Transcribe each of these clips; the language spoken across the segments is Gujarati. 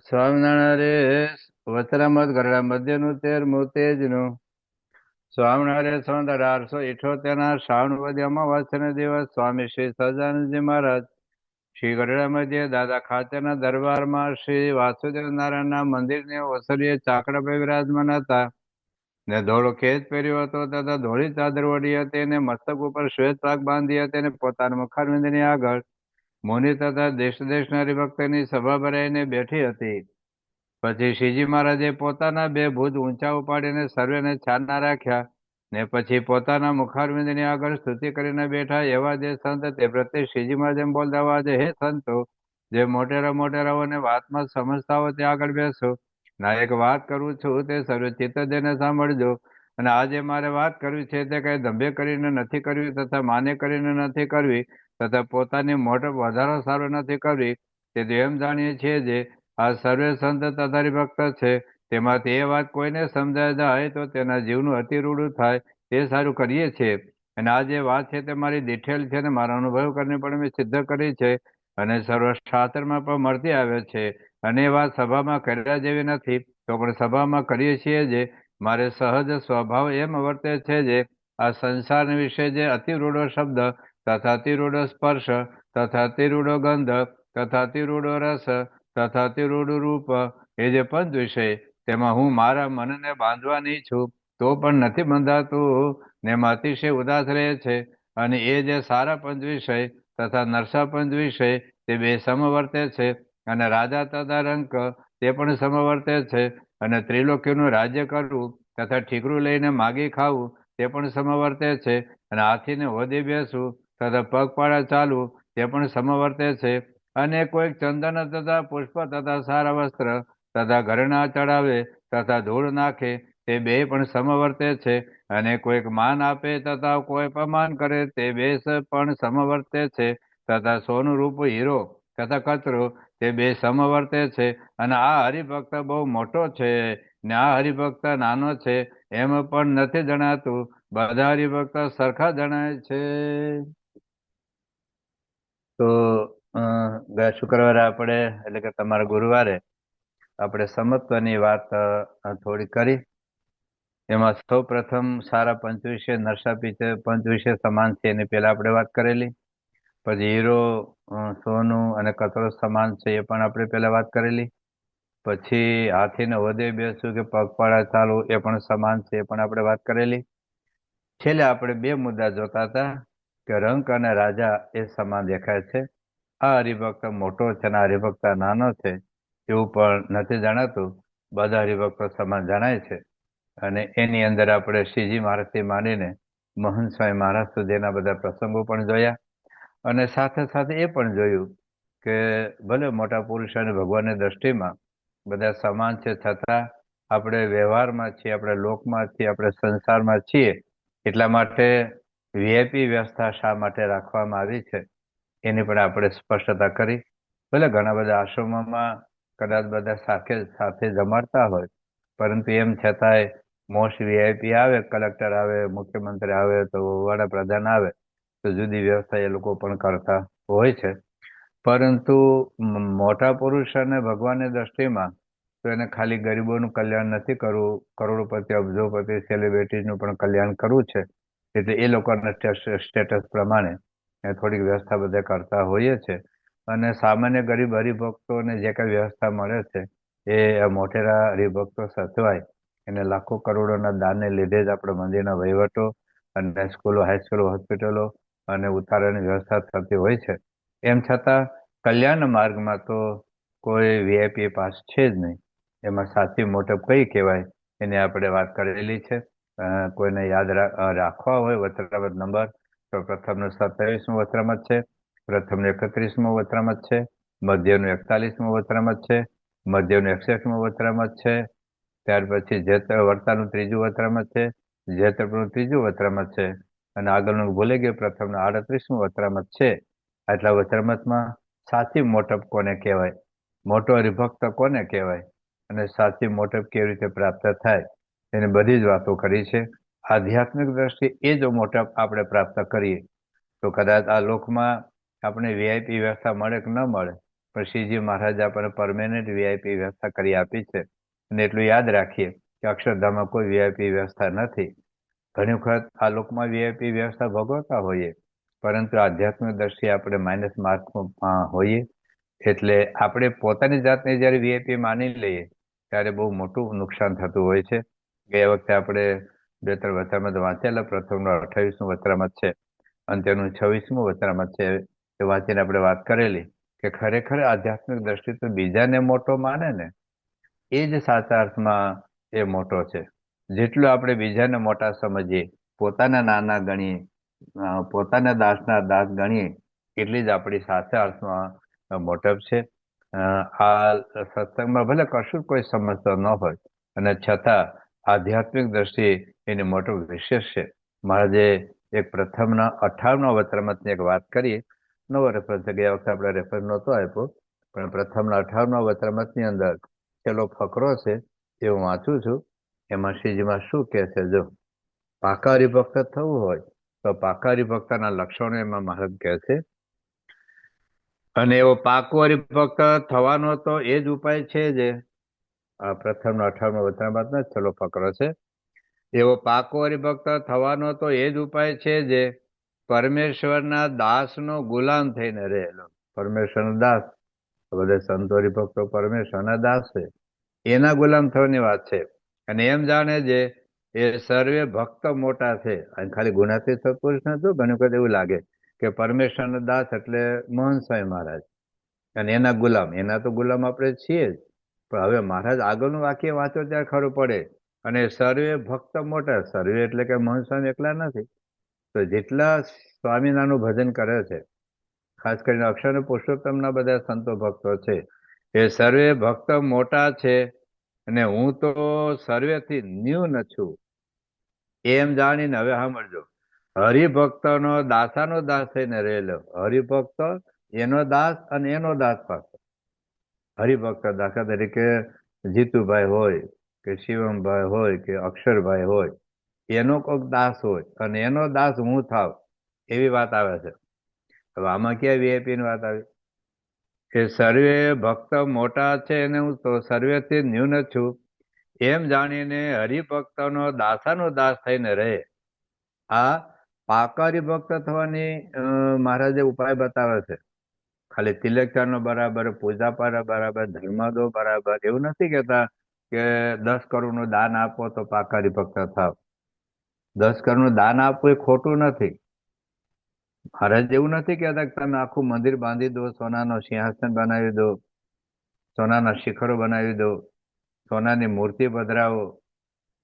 સ્વામિનારાયણ વચરામત ગરડા મધ્યનું 13મું તેજનું. સ્વામિનારાયણ સંવત 1878 શ્રાવણ વદ અમાવાસ્યાના દિવસ સ્વામી શ્રી સહજાનંદજી મહારાજ શ્રી ગરડા મધ્ય દાદા ખાચરના દરબારમાં શ્રી વાસુદેવ નારાયણના મંદિરની ઓસરીએ ચાકડાભાઈ વિરાજમાન હતા ને ધોળો ખેત પહેર્યો હતો તથા ધોળી ચાદર ઓઢી હતી ને મસ્તક ઉપર શ્વેત પાક બાંધી હતી અને પોતાના મુખારવિંદની આગળ મુનિ તથા દેશ દેશના હરિભક્તની સભા ભરાઈને બેઠી હતી. પછી શ્રીજી મહારાજે પોતાના બે ભુજ ઊંચા ઉપાડીને સર્વેને છાના રાખ્યા ને પછી પોતાના મુખારવિંદની આગળ સ્તુતિ કરીને બેઠા. એવા જે સંત તે પ્રત્યે શ્રીજી મહારાજ એમ બોલતા વાજે, હે સંતો, જે મોટેરા મોટેરાઓને વાતમાં સમજતા હોય તે આગળ બેસો. ના એક વાત કરું છું તે સર્વે ચિત્ત જઈને સાંભળજો. અને આજે મારે વાત કરવી છે તે કઈ દંભે કરીને નથી કરવી તથા માને કરીને નથી કરવી તથા પોતાની મોટપ વધારો સારો નથી કરવી. તે તો એમ જાણીએ છીએ જે આ સર્વે સંત તથા હરિભક્ત છે તેમાંથી એ વાત કોઈને સમજાય જાય તો તેના જીવનું અતિ રૂડું થાય તે સારું કરીએ છીએ. અને આ જે વાત છે તે મારી ડિટેલ છે ને મારા અનુભવ કરીને પણ મેં સિદ્ધ કરી છે અને સર્વશાસ્ત્રમાં પણ મળતી આવે છે. અને એ વાત સભામાં કર્યા જેવી નથી તો પણ સભામાં કરીએ છીએ જે મારે સહજ સ્વભાવ એમ વર્તે છે જે આ સંસાર વિશે જે અતિરૂઢો શબ્દ તથા અતિરૂઢો સ્પર્શ તથા અતિરૂઢો ગંધ તથા અતિરૂઢો રસ તથા અતિરૂઢ રૂપ એ જે પંચ વિષય તેમાં હું મારા મનને બાંધવાની છું તો પણ નથી બંધાતું ને એમાં અતિશય ઉદાસ રહે છે. અને એ જે સારા પંચ વિષય તથા નરસા પંચ વિષય તે બે સમવર્તે છે અને રાજા તથા રંક તે પણ સમવર્તે છે અને ત્રિલોકીનું રાજ્ય કરવું તથા ઠીકરું લઈને માગી ખાવું તે પણ સમવર્તે છે અને હાથીને હોદી બેસવું તથા પગપાળા ચાલવું તે પણ સમવર્તે છે. અને કોઈક ચંદન તથા પુષ્પ તથા સારા વસ્ત્ર તથા ઘરેણા ચડાવે તથા ધૂળ નાખે તે બે પણ સમવર્તે છે. અને કોઈક માન આપે તથા કોઈ અપમાન કરે તે બે પણ સમવર્તે છે તથા સોનું રૂપ હીરો તથા કચરો તે બે સમવર્તે છે. અને આ હરિભક્ત બહુ મોટો છે ને આ હરિભક્ત નાનો છે એમ પણ નથી જણાતું. બધા હરિભક્ત સરખા જણાય છે. તો ગયા શુક્રવારે આપણે એટલે કે તમારા ગુરુવારે આપણે સમત્વની વાત થોડી કરી. એમાં સૌ પ્રથમ સારા પંચ વિશે નરસા પંચ વિશે સમાન છે એની પહેલા આપણે વાત કરેલી. પછી હીરો સોનું અને કચરો સમાન છે એ પણ આપણે પહેલા વાત કરેલી. પછી હાથીને હોદે બેસવું કે પગપાળા ચાલવું એ પણ સમાન છે એ પણ આપણે વાત કરેલી. છેલ્લે આપણે બે મુદ્દા જોતા હતા કે રંક અને રાજા એ સમાન દેખાય છે. આ હરિભક્ત મોટો છે અને આ હરિભક્ત નાનો છે એવું પણ નથી જણાતું. બધા હરિભક્તો સમાન જણાય છે. અને એની અંદર આપણે શ્રીજી મહારાજથી માંડીને મહંત સ્વામી મહારાજ સુધીના બધા પ્રસંગો પણ જોયા અને સાથે સાથે એ પણ જોયું કે ભલે મોટા પુરુષ અને ભગવાનની દ્રષ્ટિમાં બધા સમાન છે છતાં આપણે વ્યવહારમાં છીએ, આપણે લોકમાં છીએ, આપણે સંસારમાં છીએ એટલા માટે વીઆઈપી વ્યવસ્થા શા માટે રાખવામાં આવી છે એની પણ આપણે સ્પષ્ટતા કરી. ભલે ઘણા બધા આશ્રમોમાં કદાચ બધા સાથે જમાડતા હોય પરંતુ એમ છતાંય મોસ્ટ વીઆઈપી આવે, કલેક્ટર આવે, મુખ્યમંત્રી આવે તો વડાપ્રધાન આવે તો જુદી વ્યવસ્થા એ લોકો પણ કરતા હોય છે. પરંતુ મોટા પુરુષ અને ભગવાનની દ્રષ્ટિમાં તો એને ખાલી ગરીબોનું કલ્યાણ નથી કરવું, કરોડોપતિ, અબજોપતિ, સેલિબ્રિટીનું પણ કલ્યાણ કરવું છે. એટલે એ લોકોના સ્ટેટસ પ્રમાણે થોડીક વ્યવસ્થા બધા કરતા હોઈએ છે. અને સામાન્ય ગરીબ હરિભક્તોને જે કઈ વ્યવસ્થા મળે છે એ મોટેરા હરિભક્તો સચવાય એને લાખો કરોડોના દાનને લીધે જ આપણે મંદિરના વહીવટો અને સ્કૂલો, હાઈસ્કૂલો, હોસ્પિટલો અને ઉતારાની વ્યવસ્થા થતી હોય છે. એમ છતાં કલ્યાણ માર્ગમાં તો કોઈ વીઆઈપી પાસ છે જ નહીં. એમાં સાચી મોટપ કઈ કહેવાય એની આપણે વાત કરેલી છે. કોઈને યાદ રાખવા હોય વચરામત નંબર તો પ્રથમનું 27મું વચરામત છે, પ્રથમનું 31મું વચરામત છે, મધ્યનું 41મું વચરામત છે, મધ્યનું 61મું વચરામત છે, ત્યાર પછી જેતર વર્તાનું 3જું વચરામત છે, જેતરનું 3જું વચરામત છે અને આગળનું ભૂલી ગયો પ્રથમનું 38મું વચરામત છે. આટલા વચરામતમાં સાચી મોટપ કોને કહેવાય, મોટો હરિભક્ત કોને કહેવાય અને સાચી મોટપ કેવી રીતે પ્રાપ્ત થાય એની બધી જ વાતો કરી છે. આધ્યાત્મિક દ્રષ્ટિએ એ જો મોટપ આપણે પ્રાપ્ત કરીએ તો કદાચ આ લોકમાં આપણે વીઆઈપી વ્યવસ્થા મળે કે ન મળે પણ શ્રીજી મહારાજ આપણને પરમેનન્ટ વીઆઈપી વ્યવસ્થા કરી આપી છે. અને એટલું યાદ રાખીએ કે અક્ષરધામમાં કોઈ વીઆઈપી વ્યવસ્થા નથી. ઘણી વખત આ લોકમાં વીઆઈપી વ્યવસ્થા ભોગવતા હોઈએ, પરંતુ આધ્યાત્મિક દ્રષ્ટિએ આપણે માઇનસ માર્કમાં હોઈએ. એટલે આપણે પોતાની જાતને જ્યારે વીઆઈપી માની લઈએ ત્યારે બહુ મોટું નુકસાન થતું હોય છે. ગયા વખતે આપણે 2-3 વચરામત વાંચેલા. પ્રથમનો 28મું વચરામત છે અને તેનું 26મું વચરામત છે. એ વાંચીને આપણે વાત કરેલી કે ખરેખર આધ્યાત્મિક દ્રષ્ટિ તો બીજાને મોટો માને ને એ જ સાચા અર્થમાં એ મોટો છે. જેટલું આપણે બીજાને મોટા સમજીએ, પોતાના નાના ગણીએ, પોતાના દાસના દાસ ગણીએ, એટલી જ આપણી સાચા અર્થમાં મોટપ છે. આ સત્સંગમાં ભલે કશું કોઈ સમજતો ન હોય અને છતાં આધ્યાત્મિક દ્રષ્ટિએ એની મોટો વિશેષ છે. મહારાજે એક પ્રથમના 58મા વચરામતની એક વાત કરી. નવો રેફરન્સ છે, ગયા વખતે આપણે રેફરન્સ નહોતો આપ્યો, પણ પ્રથમના 58મા વચરામતની અંદર છેલ્લો ફકરો છે એ હું વાંચું છું. એમાં શ્રીજીમાં શું કહે છે? જો પાકા હરિભક્ત થવું હોય તો પાકા હરિભક્તના લક્ષણો એમાં મહારાજ કહે છે. અને એવો પાકો હરિભક્ત થવાનો તો એ જ ઉપાય છે જે આ પ્રથમનો 58મા વચનામતનો છેલ્લો ફકરો છે. એવો પાકો હરિભક્ત થવાનો તો એ જ ઉપાય છે જે પરમેશ્વરના દાસનો ગુલામ થઈને રહેલો. પરમેશ્વરનો દાસ, બધા સંતો હરિભક્તો પરમેશ્વરના દાસ છે, એના ગુલામ થવાની વાત છે. અને એમ જાણે જે એ સર્વે ભક્ત મોટા છે. અને ખાલી ગુણાતીત સત્પુરુષ નથી. ઘણી વખત એવું લાગે કે પરમેશ્વરનો દાસ એટલે મોહન સ્વામી મહારાજ અને એના ગુલામ. એના તો ગુલામ આપણે છીએ જ, પણ હવે મહારાજ આગળનું વાક્ય વાંચો ત્યારે ખરું પડે. અને સર્વે ભક્ત મોટા, સર્વે એટલે કે મોહન સ્વામી એકલા નથી. તો જેટલા સ્વામિનારાયણનું ભજન કરે છે, ખાસ કરીને અક્ષર અને પુરુષોત્તમના બધા સંતો ભક્તો છે, એ સર્વે ભક્ત મોટા છે અને હું તો સર્વેથી ન્યૂન છું. એમ જાણીને હવે સાંભળજો, હરિભક્તનો દાસાનો દાસ થઈને રહેલો. હરિભક્ત એનો દાસ અને એનો દાસ પાછો. હરિભક્ત દાખલા તરીકે જીતુભાઈ હોય કે શિવમભાઈ હોય કે અક્ષરભાઈ હોય, એનો કોઈક દાસ હોય અને એનો દાસ હું થાવ, એવી વાત આવે છે. હવે આમાં ક્યાં વીઆઈપી ની વાત આવી? કે સર્વે ભક્ત મોટા છે અને હું તો સર્વેથી ન્યૂન છું એમ જાણીને હરિભક્તનો દાસાનો દાસ થઈને રહે. આ પાકા હરિભક્ત થવાની મહારાજે ઉપાય બતાવે છે. ખાલી તિલકચારનો બરાબર, પૂજાપાઠ બરાબર, ધર્માદો બરાબર એવું નથી કહેતા કે 10 કરોડનું દાન આપો તો પાકા હરિભક્ત થાવ. 10 કરોડનું દાન આપવું એ ખોટું નથી. મહારાજ એવું નથી કહેતા કે તમે આખું મંદિર બાંધી દો, સોનાનો સિંહાસન બનાવી દો, સોનાના શિખરો બનાવી દો, સોનાની મૂર્તિ પધરાવો,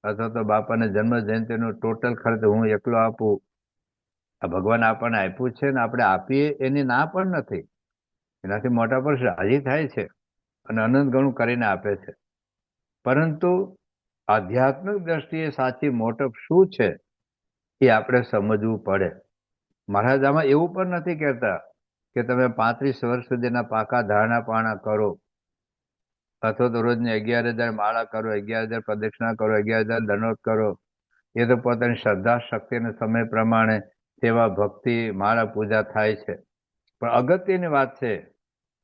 અથવા તો બાપાને જન્મ જયંતિનો ટોટલ ખર્ચ હું એકલો આપું. આ ભગવાન આપણને આપ્યું છે ને આપણે આપીએ એની ના પણ નથી. એનાથી મોટા પર રાજી થાય છે અને અનંત ગણું કરીને આપે છે. પરંતુ આધ્યાત્મિક દ્રષ્ટિએ સાચી મોટપ શું છે એ આપણે સમજવું પડે. મહારાજ આમાં એવું પણ નથી કહેતા કે તમે 35 વર્ષ સુધીના પાકા ધારણા પાણા કરો, અથવા તો રોજની 11,000 માળા કરો, 11,000 પ્રદક્ષિણા કરો, 11,000 દંડવત કરો. એ તો પોતાની શ્રદ્ધા શક્તિ અને સમય પ્રમાણે સેવા ભક્તિ માળા પૂજા થાય છે. પણ અગત્યની વાત છે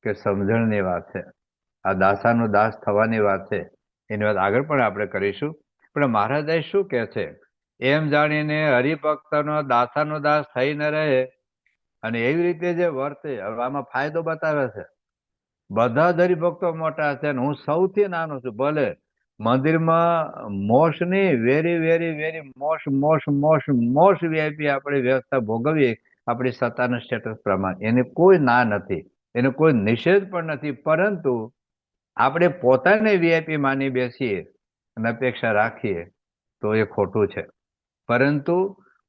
કે સમજણની વાત છે. આ દાસાનો દાસ થવાની વાત છે. એની વાત આગળ પણ આપણે કરીશું. પણ મહારાજ શું કહે છે? એમ જાણીને હરિભક્તનો દાસાનો દાસ થઈને રહે અને એવી રીતે જે વર્તે. હવે આમાં ફાયદો બતાવે છે. બધા જ હરિભક્તો મોટા છે અને હું સૌથી નાનો છું. ભલે મંદિરમાં મોસ્ટ નહીં, very very very most VIP આપણે વ્યવસ્થા ભોગવીએ આપણી સત્તાના સ્ટેટસ પ્રમાણે. એની કોઈ ના નથી, એનો કોઈ નિષેધ પણ નથી. પરંતુ આપણે પોતાને વીઆઈપી માની બેસીએ અને અપેક્ષા રાખીએ તો એ ખોટું છે. પરંતુ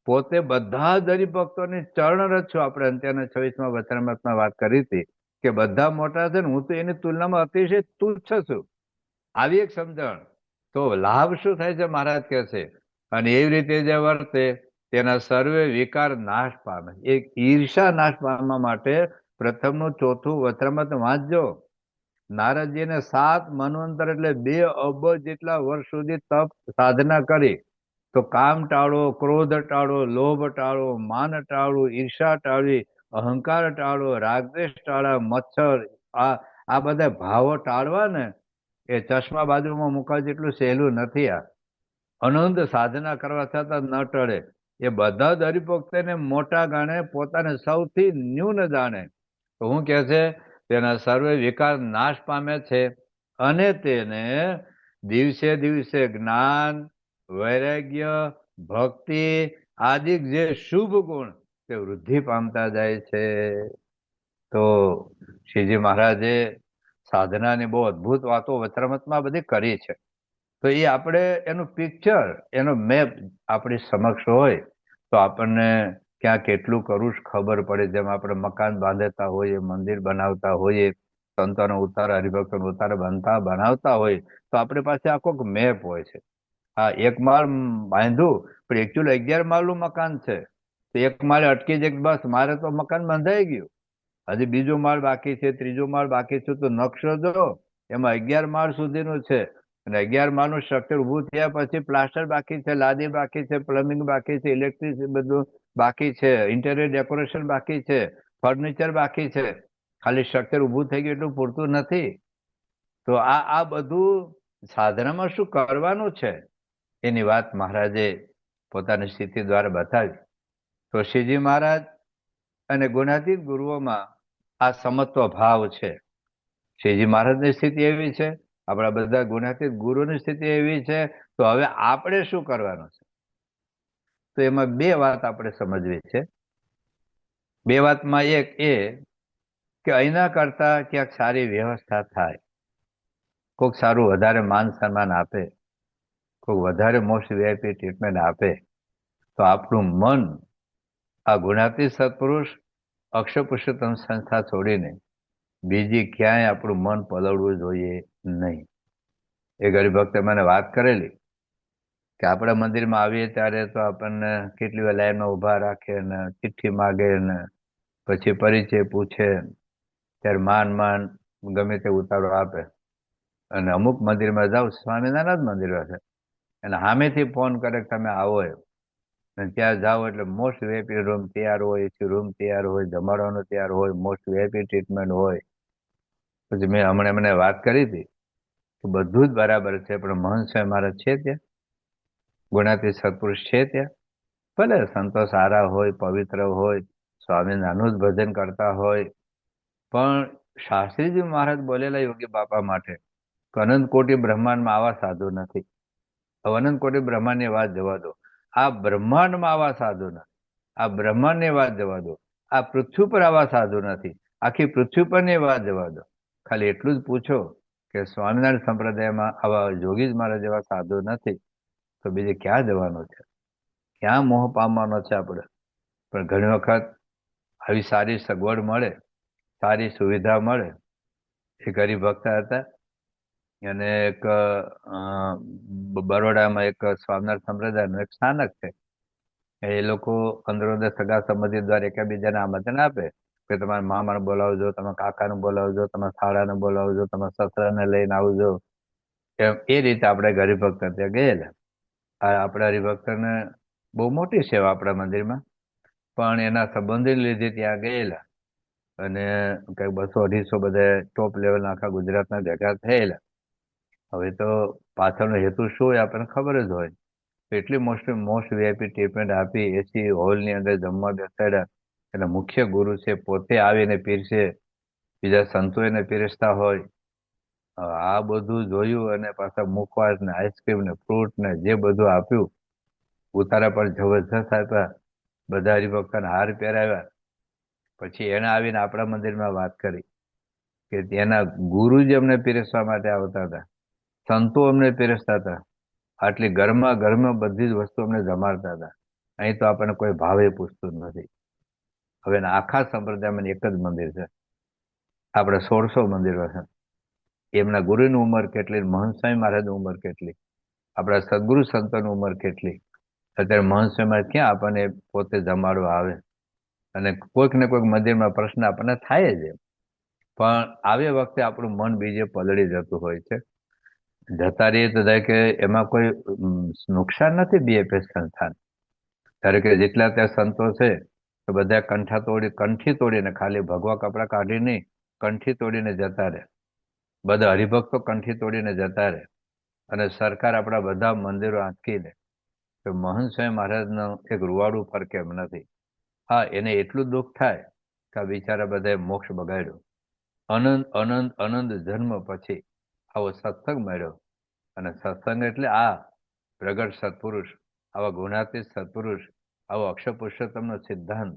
પોતે બધા જ હરિભક્તોની ચરણરજ છું. આપણે અંત્યના 26મા વચનામૃતમાં વાત કરી હતી કે બધા મોટા છે ને હું તો એની તુલનામાં અતિશય તુચ્છ છું. આવી એક સમજણ તો લાભ શું થાય છે મહારાજ કહે છે. અને એવી રીતે જે વર્તે તેના સર્વે વિકાર નાશ પામે. એક ઈર્ષા નાશ પામવા માટે પ્રથમનું 4થું વચનામૃત વાંચજો. નારદજીને 7 મન્વંતર એટલે 2 અબજ જેટલા વર્ષ સુધી તપ સાધના કરી તો કામ ટાળો, ક્રોધ ટાળો, લોભ ટાળો, માન ટાળો, ઈર્ષા ટાળવી, અહંકાર ટાળો, રાગદ્વેષ ટાળા, મચ્છર, આ આ બધા ભાવો ટાળવા ને એ ચશ્મા બાજુમાં મૂકવા જેટલું સહેલું નથી. આ અનંત સાધના કરવા છતાં ન ટળે. એ બધા જ હરિભક્તોને મોટા ગાણે પોતાને સૌથી ન્યૂન જાણે. તો હું કહે છે તેના સર્વે વિકાર નાશ પામે છે અને તેને દિવસે દિવસે જ્ઞાન, વૈરાગ્ય, ભક્તિ આદિ જે શુભ ગુણ તે વૃદ્ધિ પામતા જાય છે. તો શ્રીજી મહારાજે સાધનાની બહુ અદભુત વાતો વચરામૃતમાં બધી કરી છે. તો એ આપણે એનું પિક્ચર, એનો મેપ આપણી સમક્ષ હોય તો આપણને ક્યાં કેટલું કરવું ખબર પડે. જેમ આપણે મકાન બાંધતા હોઈએ, મંદિર બનાવતા હોઈએ, સંતોનો ઉતાર, હરિભક્તોનો ઉતાર બનાવતા હોય તો આપણી પાસે આખો મેપ હોય છે. હા, એક માળ બાંધ્યું પણ એકચ્યુઅલી 11 માળનું મકાન છે. તો એક માળે અટકી જાય, બસ મારે તો મકાન બંધાઈ ગયું, હજી બીજો માળ બાકી છે, ત્રીજો માળ બાકી છે. તો નકશો જો એમાં 11 માળ સુધીનું છે અને 11 માળનું સ્ટ્રક્ચર ઊભું થયા પછી પ્લાસ્ટર બાકી છે, લાદી બાકી છે, પ્લમ્બિંગ બાકી છે, ઇલેક્ટ્રિસિટી બધું બાકી છે, ઇન્ટેરિયર ડેકોરેશન બાકી છે, ફર્નિચર બાકી છે. ખાલી સ્ટ્રક્ચર ઊભું થઈ ગયું એટલું પૂરતું નથી. તો આ બધું સાધનામાં શું કરવાનું છે એની વાત મહારાજે પોતાની સ્થિતિ દ્વારા બતાવી. તો શ્રીજી મહારાજ અને ગુણાતીત ગુરુઓમાં આ સમત્વ ભાવ છે. શ્રીજી મહારાજની સ્થિતિ એવી છે, આપણા બધા ગુણાતીત ગુરુની સ્થિતિ એવી છે. તો હવે આપણે શું કરવાનું છે? તો એમાં બે વાત આપણે સમજવી છે. બે વાતમાં એક એ કે અહીંના કરતા ક્યાંક સારી વ્યવસ્થા થાય, કોઈક સારું વધારે માન સન્માન આપે, કોઈક વધારે મોસ્ટ વીઆઈપી ટ્રીટમેન્ટ આપે તો આપણું મન આ ગુણાતીત સત્પુરુષ અક્ષર પુરુષોત્તમ સંસ્થા છોડીને બીજી ક્યાંય આપણું મન પલળવું જોઈએ નહીં. એ હરિભક્તે મને વાત કરેલી કે આપણા મંદિરમાં આવીએ ત્યારે તો આપણને કેટલી વાર લાઈનમાં ઊભા રાખે ને ચિઠ્ઠી માગે ને પછી પરિચય પૂછે, ત્યારે માન ગમે તે ઉતારો આપે. અને અમુક મંદિરમાં જાઓ, સ્વામિનારાયણ જ મંદિર છે, અને સામેથી ફોન કરે કે તમે આવો એમ. અને ત્યાં જાઓ એટલે મોસ્ટ વીઆઈપી રૂમ તૈયાર હોય, એસી રૂમ તૈયાર હોય, જમાડવાનું તૈયાર હોય, મોસ્ટ વીઆઈપી ટ્રીટમેન્ટ હોય. પછી મેં હમણાં મને વાત કરી હતી કે બધું જ બરાબર છે, પણ મહંત સ્વામી મહારાજ છે ત્યાં, ગુણાતીત સત્પુરુષ છે ત્યાં. ભલે સંતો સારા હોય, પવિત્ર હોય, સ્વામિનારાયણનું જ ભજન કરતા હોય, પણ શાસ્ત્રીજી મહારાજ બોલેલા યોગી બાપા માટે અનંત કોટી બ્રહ્માંડમાં આવા સાધુ નથી. અનંત કોટી બ્રહ્માંડની વાત જવા દો, આ બ્રહ્માંડમાં આવા સાધુ નથી. આ બ્રહ્માંડની વાત જવા દો, આ પૃથ્વી પર આવા સાધુ નથી. આખી પૃથ્વી પરની વાત જવા દો, ખાલી એટલું જ પૂછો કે સ્વામિનારાયણ સંપ્રદાયમાં આવા યોગી મહારાજ જેવા સાધુ નથી, તો બીજે ક્યાં જવાનું છે? ક્યાં મોહ પામવાનો છે આપણે? પણ ઘણી વખત આવી સારી સગવડ મળે, સારી સુવિધા મળે. એક હરિભક્ત હતા, અને એક બરોડામાં એક સ્વામિનારાયણ સંપ્રદાયનું એક સ્થાનક છે. એ લોકો અંદરો અંદર સગા સંબંધી દ્વારા એકબીજાને આમંત્રણ આપે કે તમારા મામાને બોલાવજો, તમારા કાકાને બોલાવજો, તમારા સાળાને બોલાવજો, તમારા સસરાને લઈને આવજો. એમ એ રીતે આપણે હરિભક્ત ત્યાં ગયેલા. આપણા હરિભક્તને બહુ મોટી સેવા આપણા મંદિરમાં, પણ એના સંબંધી લીધે ત્યાં ગયેલા અને કંઈક 200-250 બધા ટોપ લેવલના આખા ગુજરાતના ભેગા થયેલા. હવે તો પાછળનો હેતુ શું હોય આપણને ખબર જ હોય. એટલી મોસ્ટ વીઆઈપી ટ્રીટમેન્ટ આપી, એસી હોલની અંદર જમવા બેસાડ્યા. એટલે મુખ્ય ગુરુ છે પોતે આવીને પીરસે, બીજા સંતો એને પીરસતા હોય. આ બધું જોયું અને પાછા મુખવાસ ને આઈસ્ક્રીમ ને ફ્રૂટ ને જે બધું આપ્યું, ઉતારા પર જબરજસ્ત આપ્યા, બધા હરિભક્તોને હાર પહેરાવ્યા. પછી એને આવીને આપણા મંદિરમાં વાત કરી કે તેના ગુરુજી અમને પીરસવા માટે આવતા હતા, સંતો અમને પીરસતા હતા, આટલી ઘરમાં બધી જ વસ્તુ અમને જમાડતા હતા. અહીં તો આપણને કોઈ ભાવે પૂછતું નથી. હવે આખા સંપ્રદાયમાં એક જ મંદિર છે, આપણે 1600 મંદિરો છે. એમના ગુરુની ઉંમર કેટલી, મહંત સ્વામી મહારાજની ઉંમર કેટલી, આપણા સદગુરુ સંતોની ઉંમર કેટલી. અત્યારે મહંત સ્વામી મહારાજ ક્યાં આપણને પોતે જમાડવા આવે? અને કોઈક ને કોઈક મંદિરમાં પ્રશ્ન આપણને થાય જ, પણ આવે વખતે આપણું મન બીજે પલળી જતું હોય છે. જતા રહીએ તો થાય કે એમાં કોઈ નુકસાન નથી બીએપીએસ સંસ્થાન. ત્યારે કે જેટલા ત્યાં સંતો છે તો બધા કંઠી તોડીને ખાલી ભગવા કપડા કાઢી નહીં, કંઠી તોડીને જતા રહે. બધા હરિભક્તો કંઠી તોડીને જતા રહે અને સરકાર આપણા બધા મંદિરો આંચકી લે તો મહંત સ્વામી મહારાજનું એક રૂવાડું ફરકે એમ નથી. હા, એને એટલું દુઃખ થાય કે આ બિચારા બધાએ મોક્ષ બગાડ્યો. અનંત અનંત અનંત જન્મ પછી આવો સત્સંગ મળ્યો. અને સત્સંગ એટલે આ પ્રગટ સત્પુરુષ, આવા ગુણાતીત સત્પુરુષ, આવો અક્ષર પુરુષોત્તમનો સિદ્ધાંત,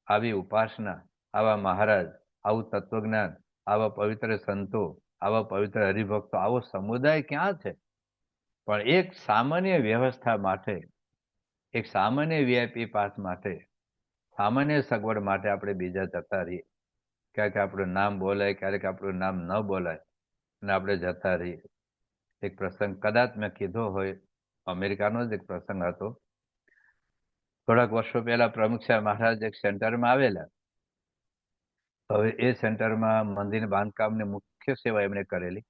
આવી ઉપાસના, આવા મહારાજ, આવું તત્વજ્ઞાન, આવા પવિત્ર સંતો, આવા પવિત્ર હરિભક્તો, આવો સમુદાય ક્યાં છે? પણ એક સામાન્ય વ્યવસ્થા માટે, એક સામાન્ય વીઆઈપી પાસ માટે, સામાન્ય સગવડ માટે આપણે બીજા જતા રહીએ. ક્યારેક આપણું નામ બોલાય, ક્યારેક આપણું નામ ન બોલાય અને આપણે જતા રહીએ. એક પ્રસંગ કદાચ મેં કીધો હોય, અમેરિકાનો જ એક પ્રસંગ હતો. થોડાક વર્ષો પહેલા પ્રમુખ સાહેબ મહારાજ એક સેન્ટરમાં આવેલા. હવે એ સેન્ટરમાં મંદિર બાંધકામની મુખ્ય સેવા એમણે કરેલી.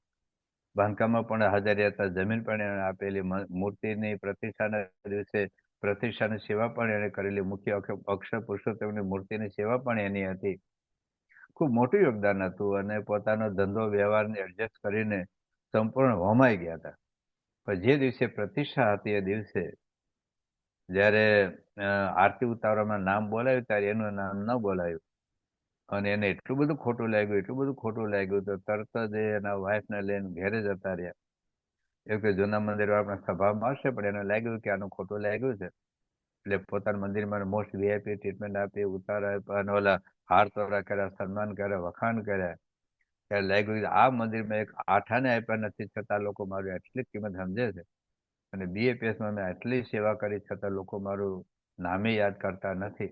બાંધકામમાં પણ હાજર હતા, જમીન પણ એણે આપેલી, મૂર્તિની પ્રતિષ્ઠાના દિવસે પ્રતિષ્ઠાની સેવા પણ એણે કરેલી, મુખ્ય અક્ષર પુરુષોત્તમની મૂર્તિની સેવા પણ એની હતી. ખૂબ મોટું યોગદાન હતું અને પોતાનો ધંધો વ્યવહારને એડજસ્ટ કરીને સંપૂર્ણ હોમાઈ ગયા હતા. પણ જે દિવસે પ્રતિષ્ઠા હતી એ દિવસે જ્યારે આરતી ઉતારવામાં નામ બોલાવ્યું ત્યારે એનું નામ ન બોલાયું અને એને એટલું બધું ખોટું લાગ્યું, એટલું બધું ખોટું લાગ્યું તો તરત જ એના વાઈફને લઈને ઘેરે જતા રહ્યા. એવું કે જૂના મંદિરમાં આપણા સભામાં હશે પણ એને લાગ્યું કે આનું ખોટું લાગ્યું છે એટલે પોતાના મંદિરમાં મોસ્ટ વીઆઈપી ટ્રીટમેન્ટ આપી, ઉતારા આપ્યા અને ઓલા હાર તોરા કર્યા, સન્માન કર્યા, વખાણ કર્યા. ત્યારે લાગ્યું કે આ મંદિરમાં એક આઠાને આપ્યા નથી છતાં લોકો મારી આટલી કિંમત સમજે છે અને બીએપીએસમાં મેં આટલી સેવા કરી છતાં લોકો મારું નામે યાદ કરતા નથી.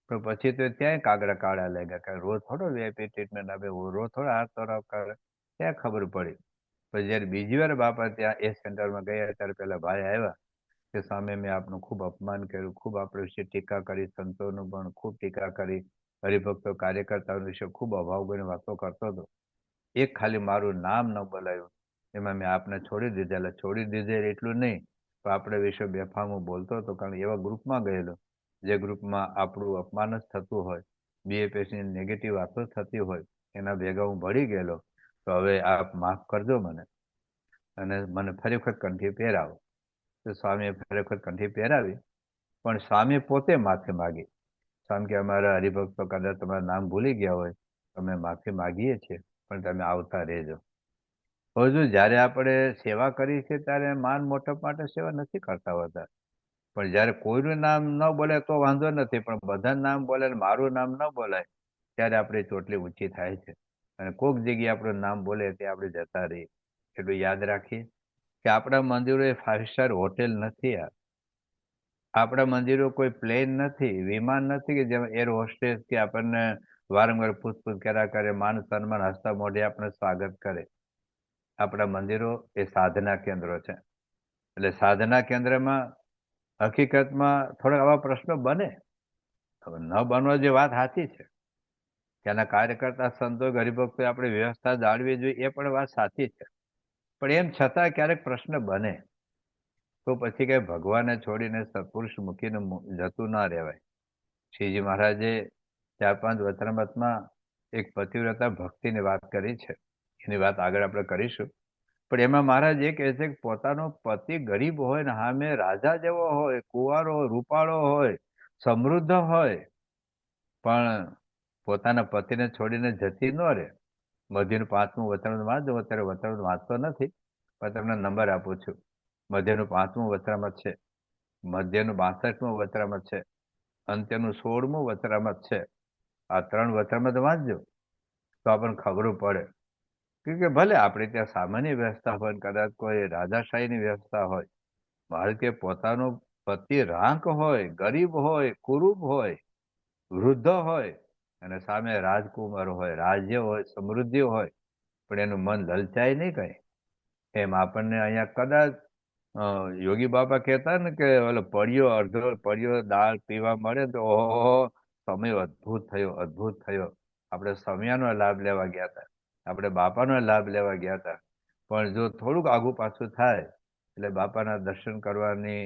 પણ પછી તો ત્યાં કાગડા કાળા લાગ્યા કે રોજ થોડો વીઆઈપી ટ્રીટમેન્ટ આપે, રોજ થોડા હાથ તોરાવ કરે. ત્યાં ખબર પડી. પછી જયારે બીજી વાર બાપા ત્યાં એ સેન્ટરમાં ગયા ત્યારે પેલા ભાઈ આવ્યા કે સામે મેં આપનું ખૂબ અપમાન કર્યું, ખૂબ આપણે વિશે ટીકા કરી, સંતોનું પણ ખૂબ ટીકા કરી, હરિભક્તો કાર્યકર્તાઓ વિશે ખૂબ અભાવગણી વાતો કરતો હતો. એક ખાલી મારું નામ ન બોલાયું એમાં મેં આપને છોડી દીધેલા. છોડી દીધેલ એટલું નહીં પણ આપણે વિશે બેફામું બોલતો હતો, કારણ એવા ગ્રુપમાં ગયેલો જે ગ્રુપમાં આપણું અપમાન જ થતું હોય, બીએપીએસની નેગેટિવ વાતો થતી હોય, એના ભેગા હું ભળી ગયેલો. તો હવે આપ માફ કરજો મને અને મને ફરી વખત કંઠી પહેરાવો. તો સ્વામીએ ફરી વખત કંઠી પહેરાવી પણ સ્વામી પોતે માફી માગી. સ્વામી કે અમારા હરિભક્તો કદાચ તમારું નામ ભૂલી ગયા હોય, અમે માફી માગીએ છીએ પણ તમે આવતા રહેજો. હજુ જ્યારે આપણે સેવા કરી છે ત્યારે માન મોટપ માટે સેવા નથી કરતા હોતા, પણ જ્યારે કોઈનું નામ ન બોલે તો વાંધો નથી, પણ બધા નામ બોલે મારું નામ ન બોલાય ત્યારે આપણી ચોટલી ઊંચી થાય છે અને કોઈક જગ્યાએ આપણું નામ બોલે તે આપણે જતા રહીએ. એટલું યાદ રાખીએ કે આપણા મંદિરો એ 5 સ્ટાર હોટેલ નથી. આપણા મંદિરો કોઈ પ્લેન નથી, વિમાન નથી કે જેમાં એર હોસ્ટેસ કે આપણને વારંવાર પૂછપૂછ કર્યા કરે, માન સન્માન હસતા મોઢે આપણે સ્વાગત કરે. આપણા મંદિરો એ સાધના કેન્દ્રો છે. એટલે સાધના કેન્દ્રમાં હકીકતમાં થોડા આવા પ્રશ્નો બને. હવે ન બનવા જે વાત સાચી છે, ત્યાંના કાર્યકર્તા સંતો હરિભક્તો આપણે વ્યવસ્થા જાળવી જોઈએ એ પણ વાત સાચી છે, પણ એમ છતાં ક્યારેક પ્રશ્ન બને તો પછી કઈ ભગવાનને છોડીને સત્પુરુષ મૂકીને જતું ના રહેવાય. શ્રીજી મહારાજે 4-5 વચનામૃતમાં એક પતિવ્રતા ભક્તિની વાત કરી છે, એની વાત આગળ આપણે કરીશું. પણ એમાં મહારાજ એ કહે છે કે પોતાનો પતિ ગરીબ હોય ને સામે રાજા જેવો હોય, કુંવારો, રૂપાળો હોય, સમૃદ્ધ હોય, પણ પોતાના પતિને છોડીને જતી ન રહે. મધ્યનું 5મું વચનામૃત વાંચો. અત્યારે વચનામૃત વાંચતો નથી પણ તમને નંબર આપું છું. મધ્યનું 5મું વચનામૃત છે, મધ્યનું 62મું વચનામૃત છે, અંત્યનું 16મું વચનામૃત છે. આ 3 વચનામૃત વાંચજો તો આપણને ખબર પડે કે ભલે આપણે ત્યાં સામાન્ય વ્યવસ્થા હોય, કદાચ કોઈ રાજાશાહીની વ્યવસ્થા હોય, મારે કે પોતાનો પતિ રાંક હોય, ગરીબ હોય, કુરૂપ હોય, વૃદ્ધ હોય અને સામે રાજકુમાર હોય, રાજ્ય હોય, સમૃદ્ધિ હોય, પણ એનું મન લલચાય નહીં કઈ. એમ આપણને અહીંયા કદાચ યોગી બાબા કહેતા ને કે ઓલો અડધો પડ્યો દાળ પીવા મળે તો ઓહો સમય અદ્ભુત થયો, અદ્ભુત થયો. આપણે સમયાનો લાભ લેવા ગયા હતા, આપણે બાપાનો લાભ લેવા ગયા હતા, પણ જો થોડુંક આગું પાછું થાય એટલે બાપાના દર્શન કરવાની,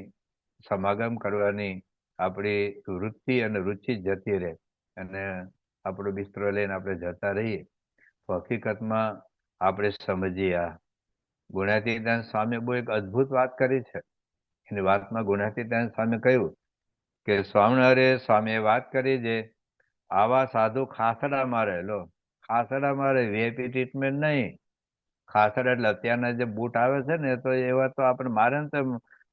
સમાગમ કરવાની આપણી વૃત્તિ અને રુચિ જતી રહે અને આપણો બિસ્તરો લઈને આપણે જતા રહીએ. તો હકીકતમાં આપણે સમજીએ. આ ગુણાતીતાન સ્વામી બહુ એક અદભુત વાત કરી છે. એની વાતમાં ગુણાતીતાન સ્વામી કહ્યું કે સ્વામીએ વાત કરી છે, આવા સાધુ ખાસડા મારે. લો, ખાસડા મારે, વીઆઈપી ટ્રીટમેન્ટ નહીં. ખાસડા એટલે અત્યારના જે બૂટ આવે છે ને, તો એવા તો આપણે મારે ને તો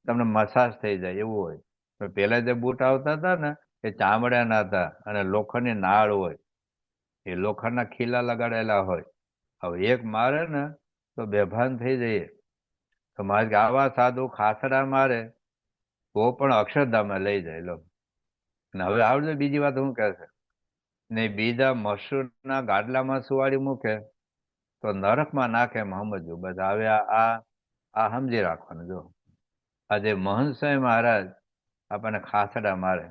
તમને મસાજ થઈ જાય એવું હોય. તો પેલા જે બૂટ આવતા હતા ને, એ ચામડાના હતા અને લોખંડની નાળ હોય, એ લોખંડના ખીલા લગાડેલા હોય. હવે એક મારે ને તો બેભાન થઈ જઈએ. તો મારે કે આવા સાધુ ખાસડા મારે તો પણ અક્ષરધામમાં લઈ જાય. લો, અને હવે આવડે બીજી વાત હું કહે છે, ને બીજા મશહૂરના ગાડલામાં સુવાડી મૂકે તો નરકમાં નાખે સમજવું. બસ હવે આ સમજી રાખવાનું. જો આજે મહંત સ્વામી મહારાજ આપણને ખાસડા મારે.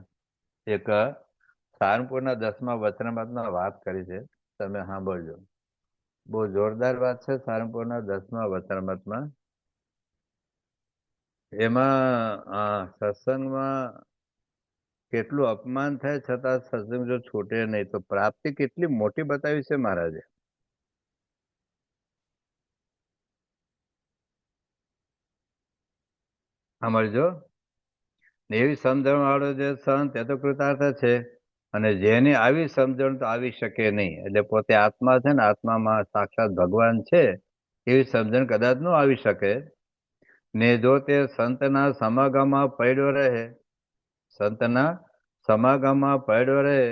એક સારંગપુરના 10મા વચનામૃતમાં વાત કરી છે, તમે સાંભળજો. બહુ જોરદાર વાત છે. સારંગપુરના 10મા વચનામૃતમાં એમાં સત્સંગમાં કેટલું અપમાન થાય છતાં સત્સંગ જો છૂટે નહીં, તો પ્રાપ્તિ કેટલી મોટી બતાવી છે મહારાજે. સાંભળજો. એવી સમજણ વાળો જે સંત એ તો કૃતાર્થ છે, અને જેની આવી સમજણ તો આવી શકે નહીં. એટલે પોતે આત્મા છે ને, આત્મામાં સાક્ષાત ભગવાન છે, એવી સમજણ કદાચ ન આવી શકે. ને જો તે સંતના સમાગમમાં પડ્યો રહે, સંતના સમાગમમાં પડ્યો રહે,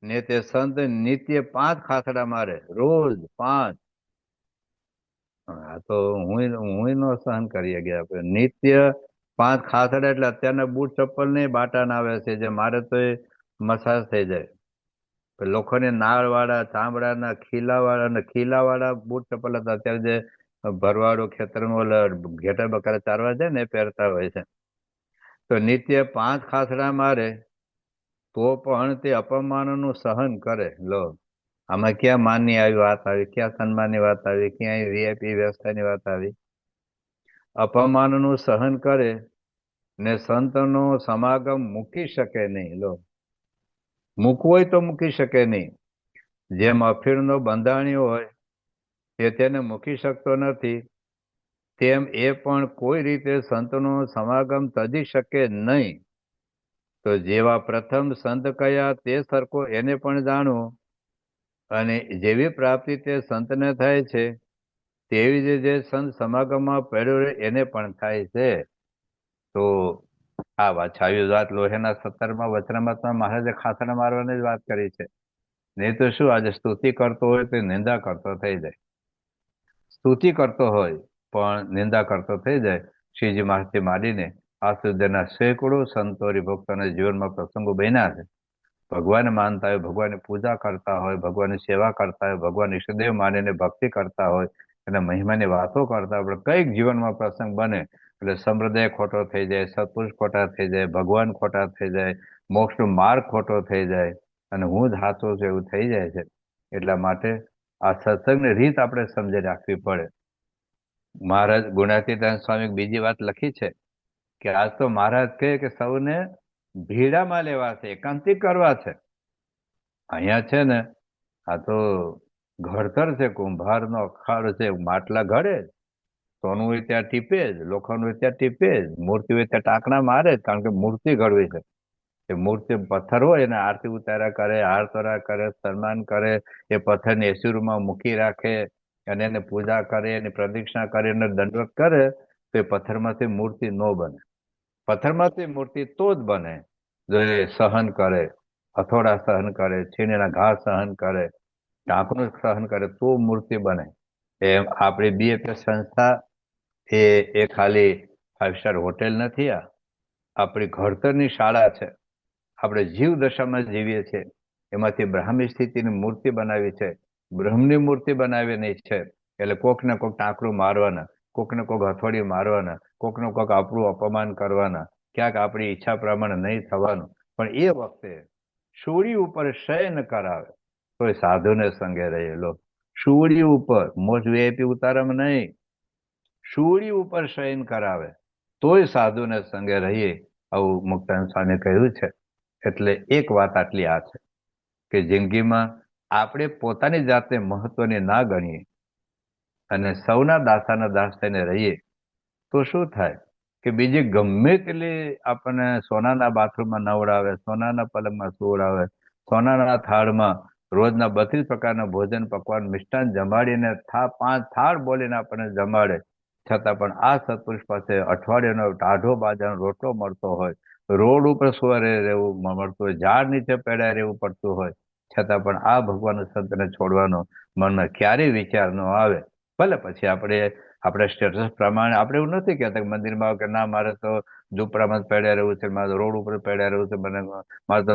ને તે સંત નિત્ય 5 ખાસડા મારે, રોજ 5. આ તો હું નો સહન કરી ગયા. નિત્ય 5 ખાસડા એટલે અત્યારના બૂટ ચપ્પલ નહીં, બાટાના આવે છે, જે મારે તો એ મસાજ થઈ જાય. લોકોની નાળ વાળા, ચામડાના ખીલાવાળા બૂટ ચપ્પલ હતા. અત્યારે જે ભરવાડો ખેતરમાં ઘેટા બકરા ચારવા જાય ને, એ પહેરતા હોય છે. તો નિત્ય 5 ખાસડા મારે તો પણ તે અપમાનનું સહન કરે. લો, આમાં ક્યાં માનની આવી વાત આવી, ક્યાં સન્માનની વાત આવી, ક્યાં વીઆઈપી વ્યવસ્થાની વાત આવી? અપમાનનું સહન કરે ને સંતનો સમાગમ મૂકી શકે નહીં. લો, મૂકવો હોય તો મૂકી શકે નહીં. જેમ અફીણનો બંધાણીઓ હોય એ તેને મૂકી શકતો નથી, તેમ એ પણ કોઈ રીતે સંતનો સમાગમ તજી શકે નહીં. તો જેવા પ્રથમ સંત કયા તે સરખો એને પણ જાણો, અને જેવી પ્રાપ્તિ તે સંતને થાય છે, તેવી જ જે સંત સમાગમમાં પડ્યો રહે એને પણ થાય છે. તો આ વાત છાવી વાત લોહેના 17મા વચનામૃતમાં મહારાજે ખાસડા મારવાની જ વાત કરી છે. નહીં તો શું, આજે સ્તુતિ કરતો હોય તો નિંદા કરતો થઈ જાય. સ્તુતિ કરતો હોય પણ નિંદા કરતો થઈ જાય. શ્રીજી મહારાજથી માંડીને આ સુધીના સેંકડો સંતો હરિભક્તોના જીવનમાં પ્રસંગો બન્યા છે. ભગવાન માનતા હોય, ભગવાનની પૂજા કરતા હોય, ભગવાનની સેવા કરતા હોય, ભગવાન ઈષ્ટદેવ માનીને ભક્તિ કરતા હોય, એના મહિમાની વાતો કરતા હોય, કંઈક જીવનમાં પ્રસંગ બને એટલે સંપ્રદાય ખોટો થઈ જાય, સત્પુરુષ ખોટા થઈ જાય, ભગવાન ખોટા થઈ જાય, મોક્ષનો માર્ગ ખોટો થઈ જાય, અને હું જ સાચો છું એવું થઈ જાય છે. એટલા માટે આ સત્સંગની રીત આપણે સમજી રાખવી પડે. મહારાજ ગુણાતીતાન સ્વામી બીજી વાત લખી છે કે આજ તો મહારાજ કહે કે સૌને ભીડામાં લેવા છે, એકાંતિક કરવા છે. અહીંયા છે ને, આ તો ઘડતર છે, કુંભારનો અખાડો છે. માટલા ઘડે, સોનું હોય ત્યાં ટીપે જ, લોખંડ હોય ત્યાં ટીપે જ, મૂર્તિ હોય ત્યાં ટાંકણા મારે જ, કારણ કે મૂર્તિ ઘડવી છે. એ મૂર્તિ પથ્થર હોય એને આરતી ઉતારા કરે, હાર તોરા કરે, સન્માન કરે, એ પથ્થરને એસુરમાં મૂકી રાખે અને એને પૂજા કરે, એની પ્રદક્ષિણા કરે, એને દંડવત કરે, તો એ પથ્થરમાંથી મૂર્તિ ન બને. પથ્થરમાંથી મૂર્તિ તો જ બને જો એ સહન કરે, હથોડા સહન કરે, છીણીના ઘા સહન કરે, ઢાંકણું સહન કરે, તો મૂર્તિ બને. એમ આપણી બીએપીએસ સંસ્થા એ ખાલી 5 સ્ટાર હોટેલ નથી. આપણી ઘડતરની શાળા છે. આપણે જીવ દશામાં જીવીએ છીએ, એમાંથી બ્રાહ્મી સ્થિતિની મૂર્તિ બનાવી છે, બ્રહ્મની મૂર્તિ બનાવીની છે. એટલે કોકને કોક ટાંકરું મારવાના, કોકને કોક હથોડી મારવાના, કોકને કોક આપણું અપમાન કરવાના, ક્યાંક આપણી ઈચ્છા પ્રમાણે નહીં થવાનું. પણ એ વખતે શૂળી ઉપર શયન કરાવે તોય સાધુને સંગે રહેલો. શૂળી ઉપર, મોસ્ટ વીઆઈપી ઉતારામાં નહીં, શૂળી ઉપર શયન કરાવે તોય સાધુને સંગે રહીએ, આવું મુક્તાનંદ સ્વામી કહ્યું છે. એટલે એક વાત આટલી આ છે કે જિંદગીમાં આપણે પોતાની જાતને મહત્વની ના ગણીએ, અને સૌના દાસાના દાસ થઈને રહીએ તો શું થાય કે બીજી ગમે તેટલી આપણને સોનાના બાથરૂમમાં નવડાવે, સોનાના પલંગમાં સુવડાવે, સોનાના થાળમાં રોજના 32 પ્રકારના ભોજન પકવાન મિષ્ટાન જમાડીને 5 થાળ બોલીને આપણને જમાડે, છતાં પણ આ સત્પુરુષ પાસે અઠવાડિયાનો ટાઢો બાજરાનો રોટલો મળતો હોય, રોડ ઉપર સુવારે રહેવું મળતું હોય, ઝાડ નીચે પેડાય રહેવું પડતું હોય, છતાં પણ આ ભગવાન સંતને છોડવાનો મનમાં ક્યારેય વિચાર ન આવે. ભલે પછી આપણે સ્ટેટસ પ્રમાણે આપણે એવું નથી કહેતા કે મંદિરમાં કે ના મારે તો ઝૂંપડામાં જ પડ્યા રહેવું છે, મારે રોડ ઉપર પડ્યા રહેવું છે, મારે તો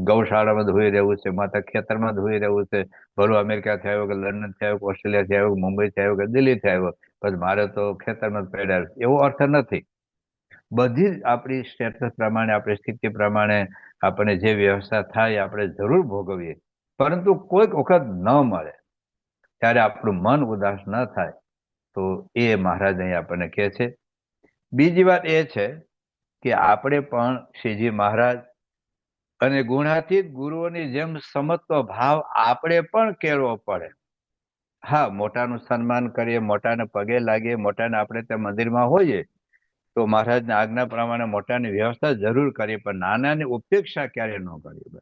ગૌશાળામાં જ હોઈ રહેવું છે, મારે તો ખેતરમાં જ હોઈ રહેવું છે. ભલું અમેરિકાથી આવ્યો કે લંડનથી આવ્યો કે ઓસ્ટ્રેલિયાથી આવ્યો કે મુંબઈથી આવ્યો કે દિલ્હીથી આવ્યો, પછી મારે તો ખેતરમાં જ પડ્યા રહેવું, એવો અર્થ નથી. બધી જ આપણી સ્ટેટસ પ્રમાણે, આપણી સ્થિતિ પ્રમાણે આપણને જે વ્યવસ્થા થાય આપણે જરૂર ભોગવીએ, પરંતુ કોઈક વખત ન મળે ત્યારે આપણું મન ઉદાસ ન થાય, તો એ મહારાજ અહીં આપણને કહે છે. બીજી વાત એ છે કે આપણે પણ શ્રીજી મહારાજ અને ગુણાતીત ગુરુઓની જેમ સમત્વ ભાવ આપણે પણ કેળવો પડે. હા, મોટાનું સન્માન કરીએ, મોટાને પગે લાગીએ, મોટાને આપણે ત્યાં મંદિરમાં હોઈએ તો મહારાજની આજ્ઞા પ્રમાણે મોટાની વ્યવસ્થા જરૂર કરીએ, પણ નાનાની ઉપેક્ષા ક્યારે ન કરીએ.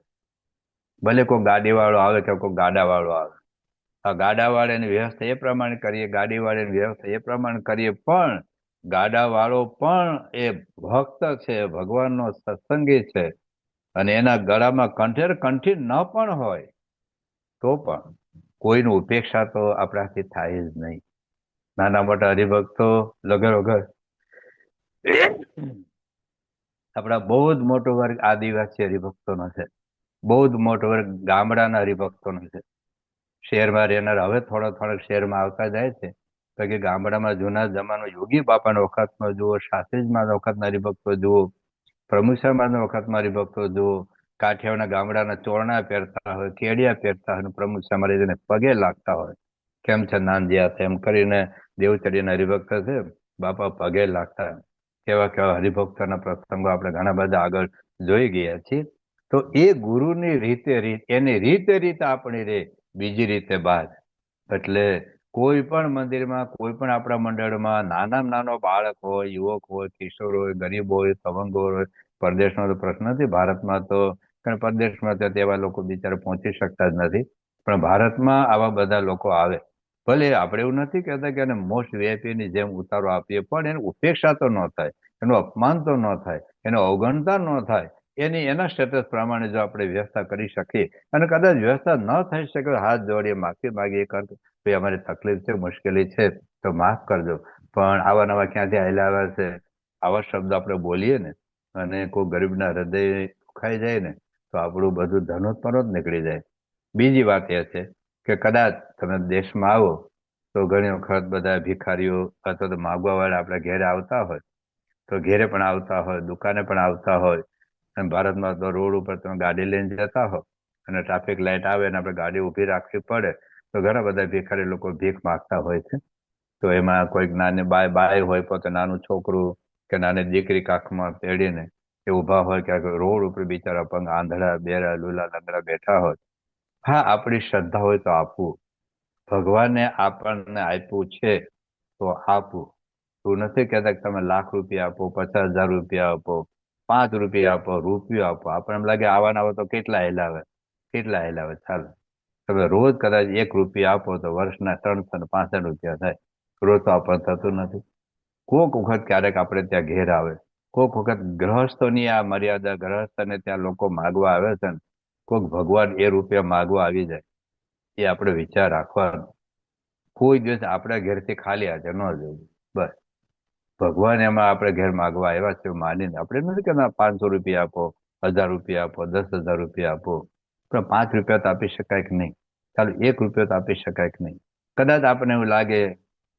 ભલે કોઈ ગાડીવાળો આવે કે કોઈ ગાડાવાળો આવે, આ ગાડાવાળાની વ્યવસ્થા એ પ્રમાણે કરીએ, ગાડીવાળાની વ્યવસ્થા એ પ્રમાણે કરીએ, પણ ગાડાવાળો પણ એ ભક્ત છે, ભગવાનનો સત્સંગી છે, અને એના ગળામાં કંઠેર કંઠી ન પણ હોય તો પણ કોઈની ઉપેક્ષા તો આપણાથી થાય જ નહીં. નાના મોટા હરિભક્તો લગર વગર આપણા બહુ જ મોટો વર્ગ આદિવાસી હરિભક્તોનો છે, બહુ જ મોટો વર્ગ ગામડાના હરિભક્તોનો છે. શહેરમાં રહેનાર હવે થોડા શહેરમાં આવતા જાય છે, તો કે ગામડામાં જૂના જમાનો યોગી બાપાના વખતમાં જુઓ, શાસ્ત્રીજીના વખતના હરિભક્તો જુઓ, પ્રમુખસામાના વખતમાં હરિભક્તો જુઓ, કાઠિયાવાડના ગામડાના ચોરણા પહેરતા હોય, કેડિયા પહેરતા હોય, પ્રમુખસામાં રહીને પગે લાગતા હોય, કેમ છે નાનજીયા, તેમ કરીને દેવચર્યાના હરિભક્ત છે, બાપા પગે લાગતા. કેવા કેવા હરિભક્તોના પ્રસંગો આપણે ઘણા બધા આગળ જોઈ ગયા છીએ. તો એ ગુરુની એની રીતે આપણી રે, બીજી રીતે બાદ. એટલે કોઈ પણ મંદિરમાં, કોઈ પણ આપણા મંડળમાં નાનામાં નાનો બાળક હોય, યુવક હોય, કિશોર હોય, ગરીબ હોય, સવંગો હોય, પરદેશનો તો પ્રશ્ન નથી, ભારતમાં તો કારણ પરદેશમાં તો તેવા લોકો બિચારા પહોંચી શકતા જ નથી, પણ ભારતમાં આવા બધા લોકો આવે. ભલે આપણે એવું નથી કહેતા કે એને મોસ્ટ વીઆઈપીની જેમ ઉતારો આપીએ, પણ એની ઉપેક્ષા તો ન થાય, એનું અપમાન તો ન થાય, એનો અવગણતા ન થાય. એના સ્ટેટસ પ્રમાણે જો આપણે વ્યવસ્થા કરી શકીએ, અને કદાચ વ્યવસ્થા ન થઈ શકે, હાથ જોડીએ, માફી માગીએ, ભાઈ અમારી તકલીફ છે, મુશ્કેલી છે, તો માફ કરજો, પણ આવા નવા ક્યાંથી આવેલા આવ્યા છે, આવા શબ્દ આપણે બોલીએ ને અને કોઈ ગરીબના હૃદય દુખાઈ જાય ને, તો આપણું બધું ધનોત્પન્ન જ નીકળી જાય. બીજી વાત એ છે કે કદાચ તમે દેશમાં આવો તો ઘણી વખત બધા ભિખારીઓ અથવા તો માગવા વાળા આપણા ઘેરે આવતા હોય, તો ઘેરે પણ આવતા હોય, દુકાને પણ આવતા હોય, અને ભારતમાં તો રોડ ઉપર તમે ગાડી લઈને જતા હો અને ટ્રાફિક લાઈટ આવે અને આપણે ગાડી ઊભી રાખવી પડે, તો ઘણા બધા ભિખારી લોકો ભીખ માગતા હોય છે. તો એમાં કોઈક નાની બાય હોય, પોતે નાનું છોકરું કે નાની દીકરી કાખમાં તેડીને એ ઊભા હોય, ક્યાંક રોડ ઉપર બિચારા પંગ આંધળા, બેરા, લુલા, લંગડા બેઠા હોય. હા, આપણી શ્રદ્ધા હોય તો આપવું, ભગવાને આપણને આપ્યું છે તો આપવું. તું નથી કહેતા કે તમે લાખ રૂપિયા આપો, 50,000 રૂપિયા આપો, 5 રૂપિયા આપો, રૂપિયો આપો. આપણે એમ લાગે આવા તો કેટલા હેલાવે, ચાલો. તમે રોજ કદાચ 1 રૂપિયા આપો તો વર્ષના 365 રૂપિયા થાય. રોજ તો આપણને થતું નથી. કોક વખત ક્યારેક આપણે ત્યાં ઘેર આવે, કોક વખત ગ્રહસ્થોની આ મર્યાદા, ગ્રહસ્થને ત્યાં લોકો માગવા આવે છે ને, કોક ભગવાન એ રૂપિયા માગવા આવી જાય, એ આપણે વિચાર રાખવાનો. કોઈ દિવસ આપણા ઘેરથી ખાલી હાજર ન જોયું. બસ ભગવાન એમાં આપણે ઘેર માગવા આવ્યા છે માનીને, આપણે નથી કે 500 રૂપિયા આપો, 1000 રૂપિયા આપો, 10,000 રૂપિયા આપો, પણ 5 રૂપિયા તો આપી શકાય કે નહીં? ચાલો 1 રૂપિયો તો આપી શકાય કે નહીં? કદાચ આપણને એવું લાગે,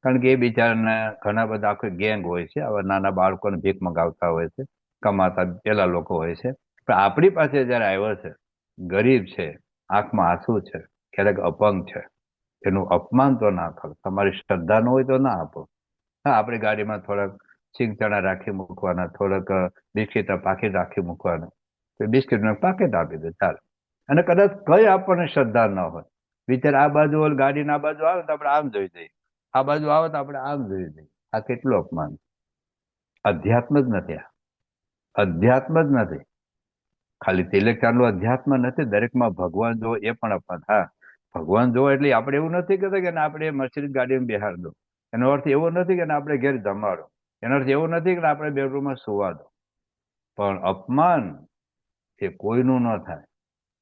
કારણ કે એ બિચારાને ઘણા બધા આખી ગેંગ હોય છે, આવા નાના બાળકોને ભીખ મગાવતા હોય છે, કમાતા પેલા લોકો હોય છે, પણ આપણી પાસે જયારે આવ્યો છે, ગરીબ છે, આંખમાં આંસુ છે, ક્યારેક અપંગ છે, એનું અપમાન તો ના કરો. તમારી શ્રદ્ધા ન હોય તો ના આપો. હા, આપણી ગાડીમાં થોડાક સિંગ ચણા રાખી મૂકવાના, થોડાક બિસ્કીટના પાકીટ રાખી મૂકવાના, તો બિસ્કીટનું પાકીટ આપી દે, ચાલો. અને કદાચ કઈ આપણને શ્રદ્ધા ન હોય, વિચાર આ બાજુ ગાડીના આ બાજુ આવે તો આપણે આમ જોઈ જઈએ, આ બાજુ આવો તો આપણે આમ જોઈ દઈએ. આ કેટલું અપમાન. અધ્યાત્મ જ નથી. આ અધ્યાત્મ જ નથી. ખાલી તિલકચાંદનું અધ્યાત્મ નથી, દરેકમાં ભગવાન જો એ પણ અપમાન. હા, ભગવાન જો એટલે આપણે એવું નથી કહેતા કે આપણે મર્સિડીઝ ગાડીમાં બેહાર દો. એનો અર્થ એવો નથી કે આપણે ઘેર જમાડો. એનો અર્થ એવો નથી કે આપણે બેડરૂમમાં સુવા દો. પણ અપમાન એ કોઈનું ન થાય.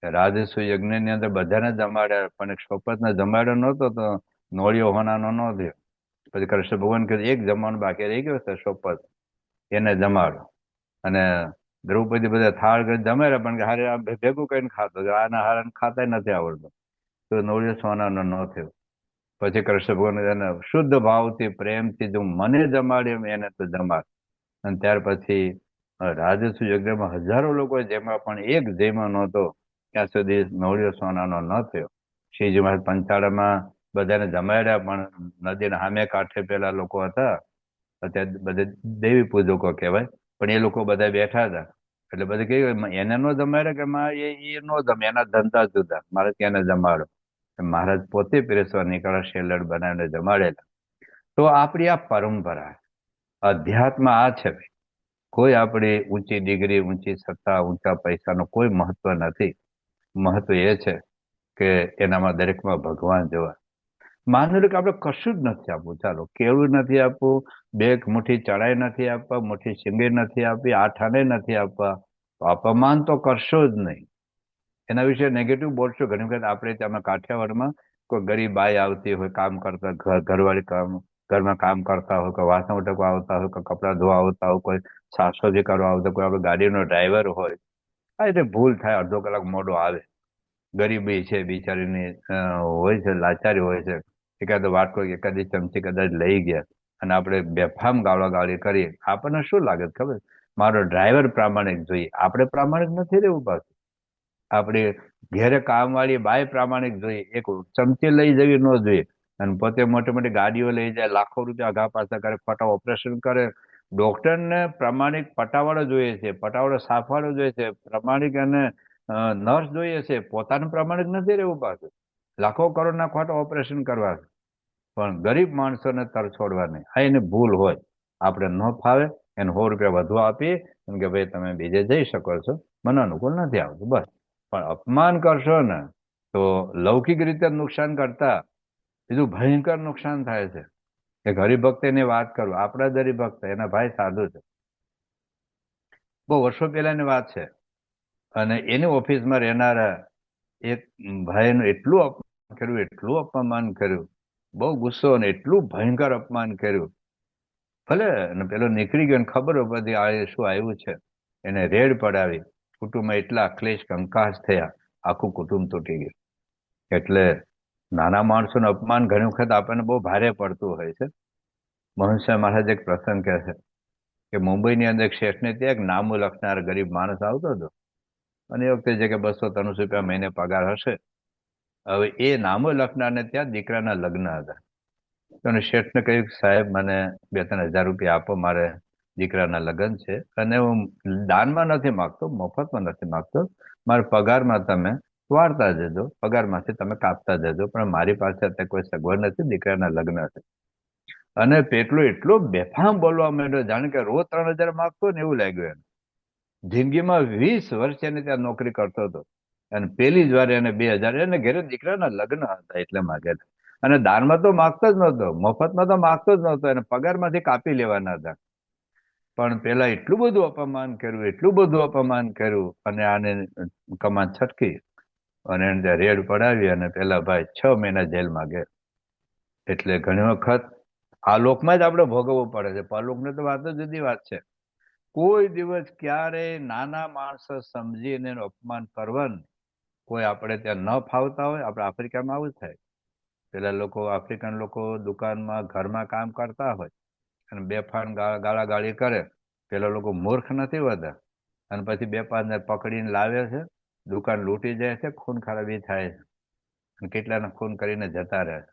રાજસુ યજ્ઞની અંદર બધાને જમાડ્યા, પણ એક શોપતને જમાડ્યો નહોતો તો નોળિયો હોનાનો ન થયો. પછી કૃષ્ણ ભગવાન કીધું એક જમવાનું બાકી રહી ગયો છે શોપત, એને જમાડો. અને દ્રૌપદી બધા થાળ કરીને જમાડ્યા, પણ હારે આ ભેગું કરીને ખાતો, આના હારે ખાતા નથી આવડતું, તો નોળિયો સોનાનો ન થયો. પછી કૃષ્ણ ભગવાન એને શુદ્ધ ભાવથી પ્રેમથી જો મને જમાડ્યો એને તો જમાડ. અને ત્યાર પછી રાજસુ યજ્ઞમાં હજારો લોકો જેમાં પણ એક જેમાં નહોતો ત્યાં સુધી નોળિયો સોનાનો ન થયો. શ્રીજી મહારાજ પંચાળામાં બધાને જમાડ્યા, પણ નદીના સામે કાંઠે પેલા લોકો હતા, અત્યારે બધે દેવી પૂજકો કહેવાય, પણ એ લોકો બધા બેઠા હતા. એટલે બધે કહ્યું એને નો જમાડ્યા કે એ નો જમે, એના ધંધા જુદા, મારે ત્યાં જમાડો. મહારાજ પોતે પીરસવા નીકળ્યા, સેલડ બનાવીને જમાડેલા. તો આપણી આ પરંપરા અધ્યાત્મ આ છે. કોઈ આપણી ઊંચી ડિગ્રી, ઊંચી સત્તા, ઊંચા પૈસાનો કોઈ મહત્વ નથી. મહત્વ એ છે કે એનામાં દરેકમાં ભગવાન જોવા. માની લો કે આપણે કશું જ નથી આપવું, ચાલો કેળું નથી આપવું, બે મુઠ્ઠી ચણાઈ નથી આપવા, મુઠ્ઠી સિંગી નથી આપવી, આઠાને નથી આપવા, તો અપમાન તો કરશો જ નહીં. એના વિશે નેગેટિવ બોલશો. ઘણી વખત આપણે ત્યાં કાઠિયાવાડમાં કોઈ ગરીબ બાઈ આવતી હોય, કામ કરતા, ઘરવાળી ઘરમાં કામ કરતા હોય, કોઈ વાસણ ઉટકવા આવતા હોય, કોઈ કપડાં ધોવા આવતા હોય, કોઈ સાફસફાઈ કરવા આવતા, કોઈ આપણે ગાડીનો ડ્રાઈવર હોય. આ રીતે ભૂલ થાય, અડધો કલાક મોડો આવે, ગરીબી છે બિચારીની, હોય છે, લાચારી હોય છે, એકાદ વાટકો એકાદી ચમચી કદાચ લઈ ગયા અને આપણે બેફામ ગાળાગાળી કરીએ, આપણને શું લાગે ખબર? મારો ડ્રાઈવર પ્રામાણિક જોઈએ. આપણે પ્રામાણિક નથી રહેવું પાછું. આપણે ઘેરે કામવાળી બાય પ્રામાણિક જોઈએ. એક ચમચી લઈ જવી ન જોઈએ. અને પોતે મોટી મોટી ગાડીઓ લઈ જાય, લાખો રૂપિયા આઘા પાછા કરે, ખોટા ઓપરેશન કરે. ડોક્ટરને પ્રામાણિક પટાવાળો જોઈએ છે, પટાવાળો સાફવાળો જોઈએ છે, પ્રામાણિક અને નર્સ જોઈએ છે. પોતાનું પ્રમાણિક નથી રહેવું પાછું. લાખો કરોડના ખોટા ઓપરેશન કરવા, પણ ગરીબ માણસોને તરછોડવા નહીં. આ એની ભૂલ હોય. આપણે ન ફાવે એને 100 રૂપિયા વધુ આપીએ કે ભાઈ તમે બીજે જઈ શકો છો, મને અનુકૂળ નથી આવતું, બસ. પણ અપમાન કરશો ને તો લૌકિક રીતે નુકસાન કરતા બીજું ભયંકર નુકસાન થાય છે. એક હરિભક્તની વાત કરું, આપણા જ હરિભક્ત, એના ભાઈ સાધુ છે, બહુ વર્ષો પહેલાની વાત છે. અને એની ઓફિસમાં રહેનારા એક ભાઈનું એટલું અપમાન કર્યું, એટલું અપમાન કર્યું, બહુ ગુસ્સો, અને એટલું ભયંકર અપમાન કર્યું. ભલે પેલો નીકળી ગયો, ખબર બધી આ શું આવ્યું છે. એને રેડ પડાવી, કુટુંબમાં એટલા ક્લેશ કંકાસ થયા, આખું કુટુંબ તૂટી ગયું. એટલે નાના માણસોનું અપમાન ઘણી વખત આપણને બહુ ભારે પડતું હોય છે. મહંસા મહારાજ એક પ્રસંગ કહે છે કે મુંબઈની અંદર શેઠને ત્યાં એક નામું લખનાર ગરીબ માણસ આવતો હતો. અને એ વખતે જે કે 200-300 રૂપિયા મહિને પગાર હશે. હવે એ નામો લખનારને ત્યાં દીકરાના લગ્ન હતા. તો શેઠને કહ્યું, સાહેબ મને 2-3 હજાર રૂપિયા આપો, મારે દીકરાના લગ્ન છે, અને હું દાનમાં નથી માગતો, મફતમાં નથી માગતો, મારા પગારમાં તમે વાળતા જજો, પગારમાંથી તમે કાપતા જજો, પણ મારી પાસે અત્યારે કોઈ સગવડ નથી, દીકરાના લગ્ન છે. અને પેટલો એટલો બેફામ બોલવા માંડ્યો, જાણે કે રોજ 3,000 માગતો ને એવું લાગ્યું એને. જિંદગીમાં 20 વર્ષ એને ત્યાં નોકરી કરતો હતો, અને પેલી જ વાર એને 2,000, એને ઘરે દીકરાના લગ્ન હતા એટલે માગેલા. અને દાનમાં તો માગતો જ નહોતો, મફતમાં તો માગતો જ નહોતો, એને પગારમાંથી કાપી લેવાના હતા. પણ પેલા એટલું બધું અપમાન કર્યું, એટલું બધું અપમાન કર્યું, અને આને કમાન છટકી અને એને ત્યાં રેડ પડાવી, અને પેલા ભાઈ 6 મહિના જેલમાં ગયા. એટલે ઘણી વખત આ લોકમાં જ આપણે ભોગવવું પડે છે, પરલોકની તો વાત જ જુદી વાત છે. કોઈ દિવસ ક્યારેય નાના માણસો સમજીને એનું અપમાન કરવાનું. કોઈ આપણે ત્યાં ન ફાવતા હોય, આપણે આફ્રિકામાં આવું જ થાય. પેલા લોકો, આફ્રિકન લોકો દુકાનમાં, ઘરમાં કામ કરતા હોય અને બેફાન ગાળાગાળી કરે. પેલા લોકો મૂર્ખ નથી હોતા, અને પછી 2-5 ને પકડીને લાવે છે, દુકાન લૂંટી જાય છે, ખૂન ખરાબી થાય છે, અને કેટલાને ખૂન કરીને જતા રહે છે.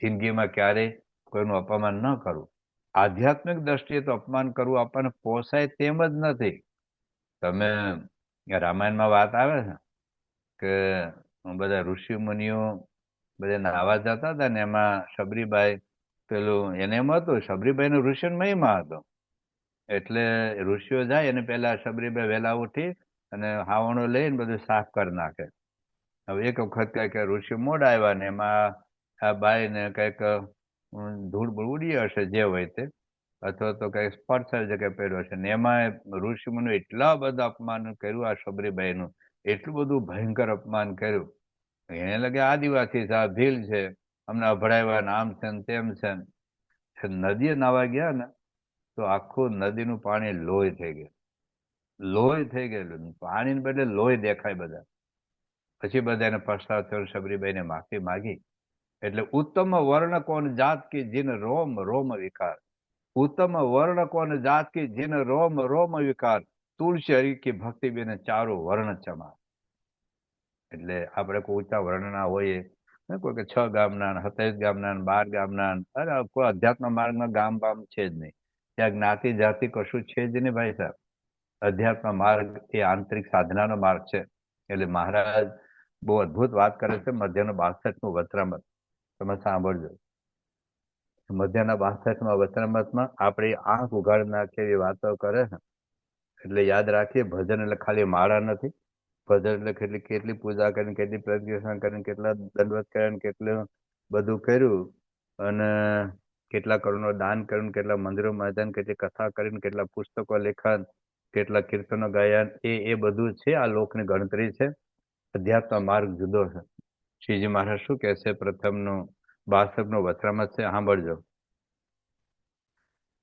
જિંદગીમાં ક્યારેય કોઈનું અપમાન ન કરવું. આધ્યાત્મિક દ્રષ્ટિએ તો અપમાન કરવું આપણને પોસાય તેમ જ નથી. તમે રામાયણમાં વાત આવે છે કે બધા ઋષિ મુનિઓ બધા નાવા જતા હતા ને, એમાં શબરીબાઈ પેલું એને એમ હતું શબરીબાઈ નો ઋષિ મહિમા હતો. એટલે ઋષિઓ જાય અને પેલા શબરીબાઈ વહેલા ઉઠી અને હાવણો લઈને બધું સાફ કરી નાખે. હવે એક વખત કઈક ઋષિ મોડા આવ્યા ને એમાં આ બાઈ ને કઈક ધૂળ બૂળ ઉડી હશે જે હોય તે, અથવા તો કઈક સ્પર્શ જગ્યાએ પહેર્યો હશે ને એમાં ઋષિ મુનિ એટલા બધા અપમાન કર્યું આ શબરીબાઈ નું, એટલું બધું ભયંકર અપમાન કર્યું. એને લાગે આદિવાસી છે, આ ભીલ છે, અમને અભડાવ્યા ને આમ છે ને તેમ છે ને. નદીએ નાવા ગયા ને તો આખું નદીનું પાણી લોહી થઈ ગયું. લોહી થઈ ગયેલું, પાણીને બદલે લોહી દેખાય બધા. પછી બધા એને પસ્તાવ થયો, શબરીબાઈને માફી માગી. એટલે ઉત્તમ વર્ણ કોણ જાત કી જીન રોમ રોમ વિકાર, ઉત્તમ વર્ણ કોણ જાત કી જીન રોમ રોમ વિકાર, તુલસી હરિ કી ભક્તિ બેને ચારો વર્ણ ચમા. એટલે આપણે કોઈ ઊંચા વર્ણના હોઈએ, કોઈ કે 6 ગામના 27 ગામના 12 ગામના, અરે કોઈ અધ્યાત્મ માર્ગમાં ગામ બામ છે જ નહીં. ત્યાં જ્ઞાતિ જાતિ કશું છે જ નહીં ભાઈ સાહેબ. અધ્યાત્મ માર્ગ એ આંતરિક સાધનાનો માર્ગ છે. એટલે મહારાજ બહુ અદભુત વાત કરે છે. મધ્યનો 62મું વચનામૃત તમે સાંભળજો. મધ્યના 62માં વચનામૃતમાં આપણી આંખ ઉઘાડી નાખે એવી વાતો કરે છે. એટલે યાદ રાખીએ, ભજન એટલે ખાલી માળા નથી. ભજન એટલે કેટલી પૂજા કરીને, કેટલી પ્રદક્ષિણા કરીને, કેટલા દંડવત કર્યા, કેટલું બધું કર્યું, અને કેટલા કરોડો દાન કર્યું, કેટલા મંદિરો મેદાન, કેટલી કથા કરીને, કેટલા પુસ્તકો લેખન, કેટલા કીર્તનો ગાયા, એ બધું છે. આ લોકની ગણતરી છે. અધ્યાત્મ માર્ગ જુદો છે. શ્રીજી મહારાજ શું કહે છે? પ્રથમનું 62નું વચનામૃત છે, સાંભળજો.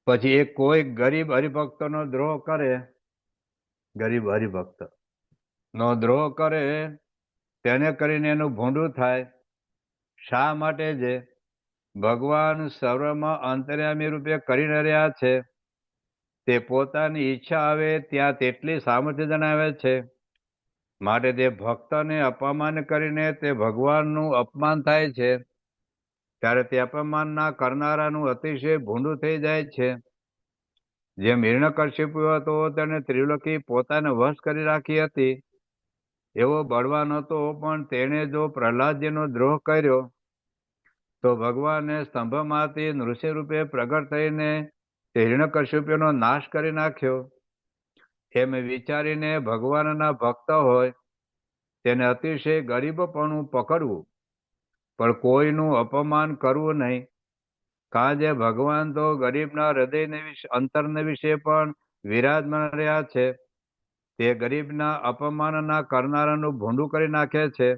પછી એ કોઈ ગરીબ હરિભક્તનો દ્રોહ કરે, ગરીબ હરિભક્ત નો દ્રોહ કરે, તેને કરીને એનું ભૂંડું થાય. શા માટે? જે ભગવાન સર્વમાં અંતર્યામી રૂપે કરીને રહ્યા છે, તે પોતાની ઈચ્છા આવે ત્યાં તેટલી સામર્થ્ય જણાવે છે. માટે તે ભક્તને અપમાન કરીને તે ભગવાનનું અપમાન થાય છે. ત્યારે તે અપમાનના કરનારાનું અતિશય ભૂંડું થઈ જાય છે. જેમ હિરણ્યકશિપુ હતો, તેને ત્રિલોકી પોતાને વશ કરી રાખી હતી, એવો બળવાન હતો, પણ તેણે જો પ્રહલાદજીનો દ્રોહ કર્યો તો ભગવાને સ્તંભમાંથી નૃસિંહ રૂપે પ્રગટ થઈને તે હિરણ્યકશિપુનો નાશ કરી નાખ્યો. એમ વિચારીને ભગવાનના ભક્ત હોય તેને અતિશય ગરીબપણું પકડવું, પણ કોઈનું અપમાન કરવું નહીં. કારણ જે ભગવાન તો ગરીબના હૃદયને અંતરને વિશે પણ વિરાજમાન રહ્યા છે. તે ગરીબના અપમાનના કરનારાનું ભૂંડું કરી નાખે છે.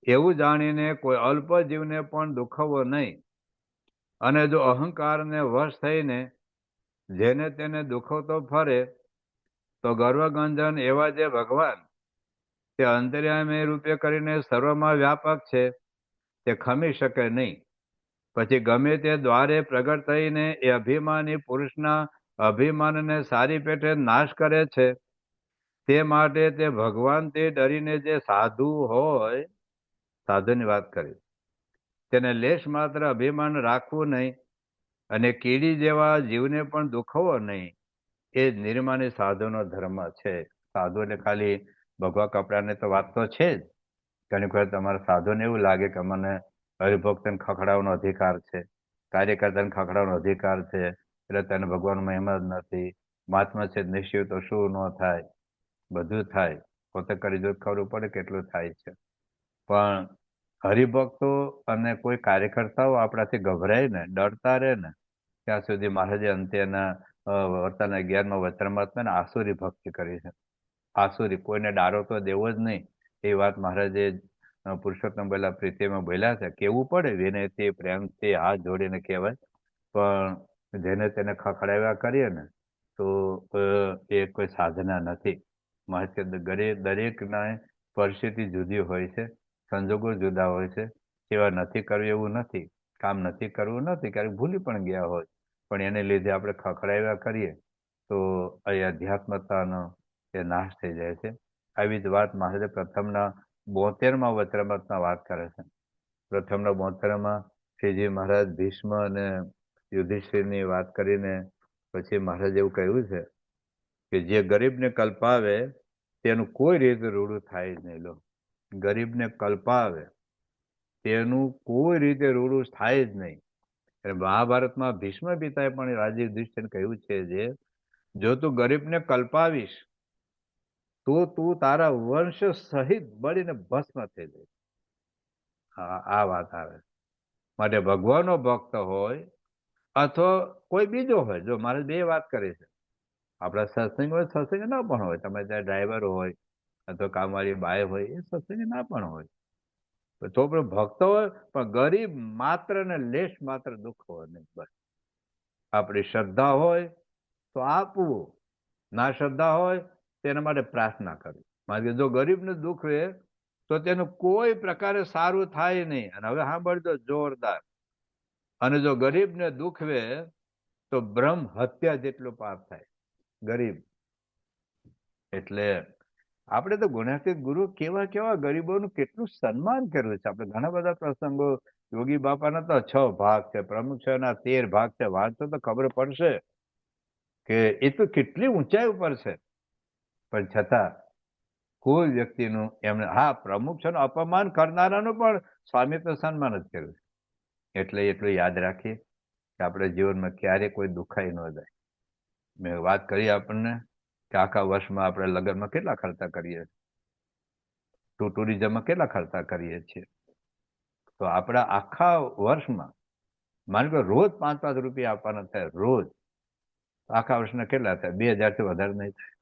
એવું જાણીને કોઈ અલ્પ જીવને પણ દુખવવો નહીં. અને જો અહંકારને વશ થઈને જેને તેને દુખવતો ફરે, તો ગર્વગંજન એવા જે ભગવાન તે અંતર્યામી રૂપે કરીને સર્વમાં વ્યાપક છે, તે ખમી શકે નહીં. પછી ગમે તે દ્વારે પ્રગટ થઈને એ અભિમાની પુરુષના અભિમાનને સારી પેટે નાશ કરે છે. તે માટે તે ભગવાનથી ડરીને જે સાધુ હોય, સાધુની વાત કરી, તેને લેશ માત્ર અભિમાન રાખવું નહીં, અને કીડી જેવા જીવને પણ દુખવો નહીં. એ જ નિર્માની સાધુનો ધર્મ છે. સાધુ એટલે ખાલી ભગવા કપડાને તો વાત તો છે જ. ઘણી વખત તમારા સાધુને એવું લાગે કે મને હરિભક્તને ખખડાવવાનો અધિકાર છે, કાર્યકર્તાને ખખડાવવાનો અધિકાર છે, એટલે તેને ભગવાન મહિમા જ નથી. મહાત્મા છે નિશ્ચય તો શું ન થાય, બધું થાય. પોતે કરી જો ખબર પડે કેટલું થાય છે. પણ હરિભક્તો અને કોઈ કાર્યકર્તાઓ આપણાથી ગભરાય ને ડરતા રહે ને, ત્યાં સુધી મહારાજે અંત્યના વર્તના 11મા વચનામૃતમાં આસુરી ભક્તિ કરી છે. આસુરી, કોઈને ડારો તો દેવો જ નહીં. એ વાત મહારાજે પુરુષોત્તમ બોલ્યા પ્રીતિમાં બોલ્યા છે. કેવું પડે વિનયથી, પ્રેમથી, હાથ જોડીને કહેવાય. પણ જેને તેને ખખડાવ્યા કરીએ ને તો એ કોઈ સાધના નથી. દરેકના પરિસ્થિતિ જુદી હોય છે, સંજોગો જુદા હોય છે. સેવા નથી કરવી એવું નથી, કામ નથી કરવું નથી, ક્યારેક ભૂલી પણ ગયા હોય, પણ એને લીધે આપણે ખખડાવ્યા કરીએ તો એ અધ્યાત્મતાનો એ નાશ થઈ જાય છે. આવી જ વાત મહારાજે પ્રથમના 72મા વચનામૃતમાં વાત કરે છે. પ્રથમના 72માં શ્રીજી મહારાજ ભીષ્મ અને યુધિષ્ઠિરની વાત કરીને પછી મહારાજ એવું કહ્યું છે કે જે ગરીબને કલ્પાવે તેનું કોઈ રીતે રૂડું થાય જ નહીં. લો, ગરીબને કલ્પાવે તેનું કોઈ રીતે રૂડું થાય જ નહીં. એટલે મહાભારતમાં ભીષ્મ પિતાએ પણ રાજીવ યુધિષ્ઠિરને કહ્યું છે જે જો તું ગરીબને કલ્પાવીશ તો તું તારા વંશ સહિત બળીને ભસ્મ થઈ જાય. આ વાત આવે. માટે ભગવાનનો ભક્ત હોય અથવા કોઈ બીજો હોય, જો મારે બે વાત કરી છે, આપણા સત્સંગ હોય, સત્સંગ ના પણ હોય, તમે ત્યાં ડ્રાઈવર હોય અથવા કામવાળી બાય હોય, એ સત્સંગ ના પણ હોય, તો પણ ભક્ત હોય, પણ ગરીબ માત્ર ને લેશ માત્ર દુઃખ હોય નહીં. બસ આપણી શ્રદ્ધા હોય તો આપવું, ના શ્રદ્ધા હોય તેના માટે પ્રાર્થના કરવી. કારણ કે જો ગરીબને દુઃખ રહે તો તેનું કોઈ પ્રકારે સારું થાય નહીં. અને હવે સાંભળજો જોરદાર, અને જો ગરીબને દુઃખ રહે તો બ્રહ્મ હત્યા જેટલું પાપ થાય. ગરીબ એટલે આપણે તો ગુણાતીત ગુરુ કેવા કેવા ગરીબોનું કેટલું સન્માન કર્યું છે. આપણે ઘણા બધા પ્રસંગો, યોગી બાપાના તો 6 ભાગ છે, પ્રમુખ સાહેબના 13 ભાગ છે. વાંચો તો ખબર પડશે કે એ તો કેટલી ઊંચાઈ ઉપર છે. પણ છતાં કોઈ વ્યક્તિનું એમને, હા, પ્રમુખ છે અપમાન કરનારાનું પણ સ્વામી તો સન્માન જ કર્યું છે. એટલે એટલું યાદ રાખીએ કે આપણે જીવનમાં ક્યારે કોઈ દુખાઈ ન જાય. મેં વાત કરી આપણને કે આખા વર્ષમાં આપણે લગ્નમાં કેટલા ખર્ચા કરીએ, ટુરિઝમમાં કેટલા ખર્ચા કરીએ છીએ. તો આપણા આખા વર્ષમાં માની લો રોજ 5-5 રૂપિયા આપવાના થાય, રોજ આખા વર્ષના કેટલા થાય? 2000 થી વધારે નહીં થાય.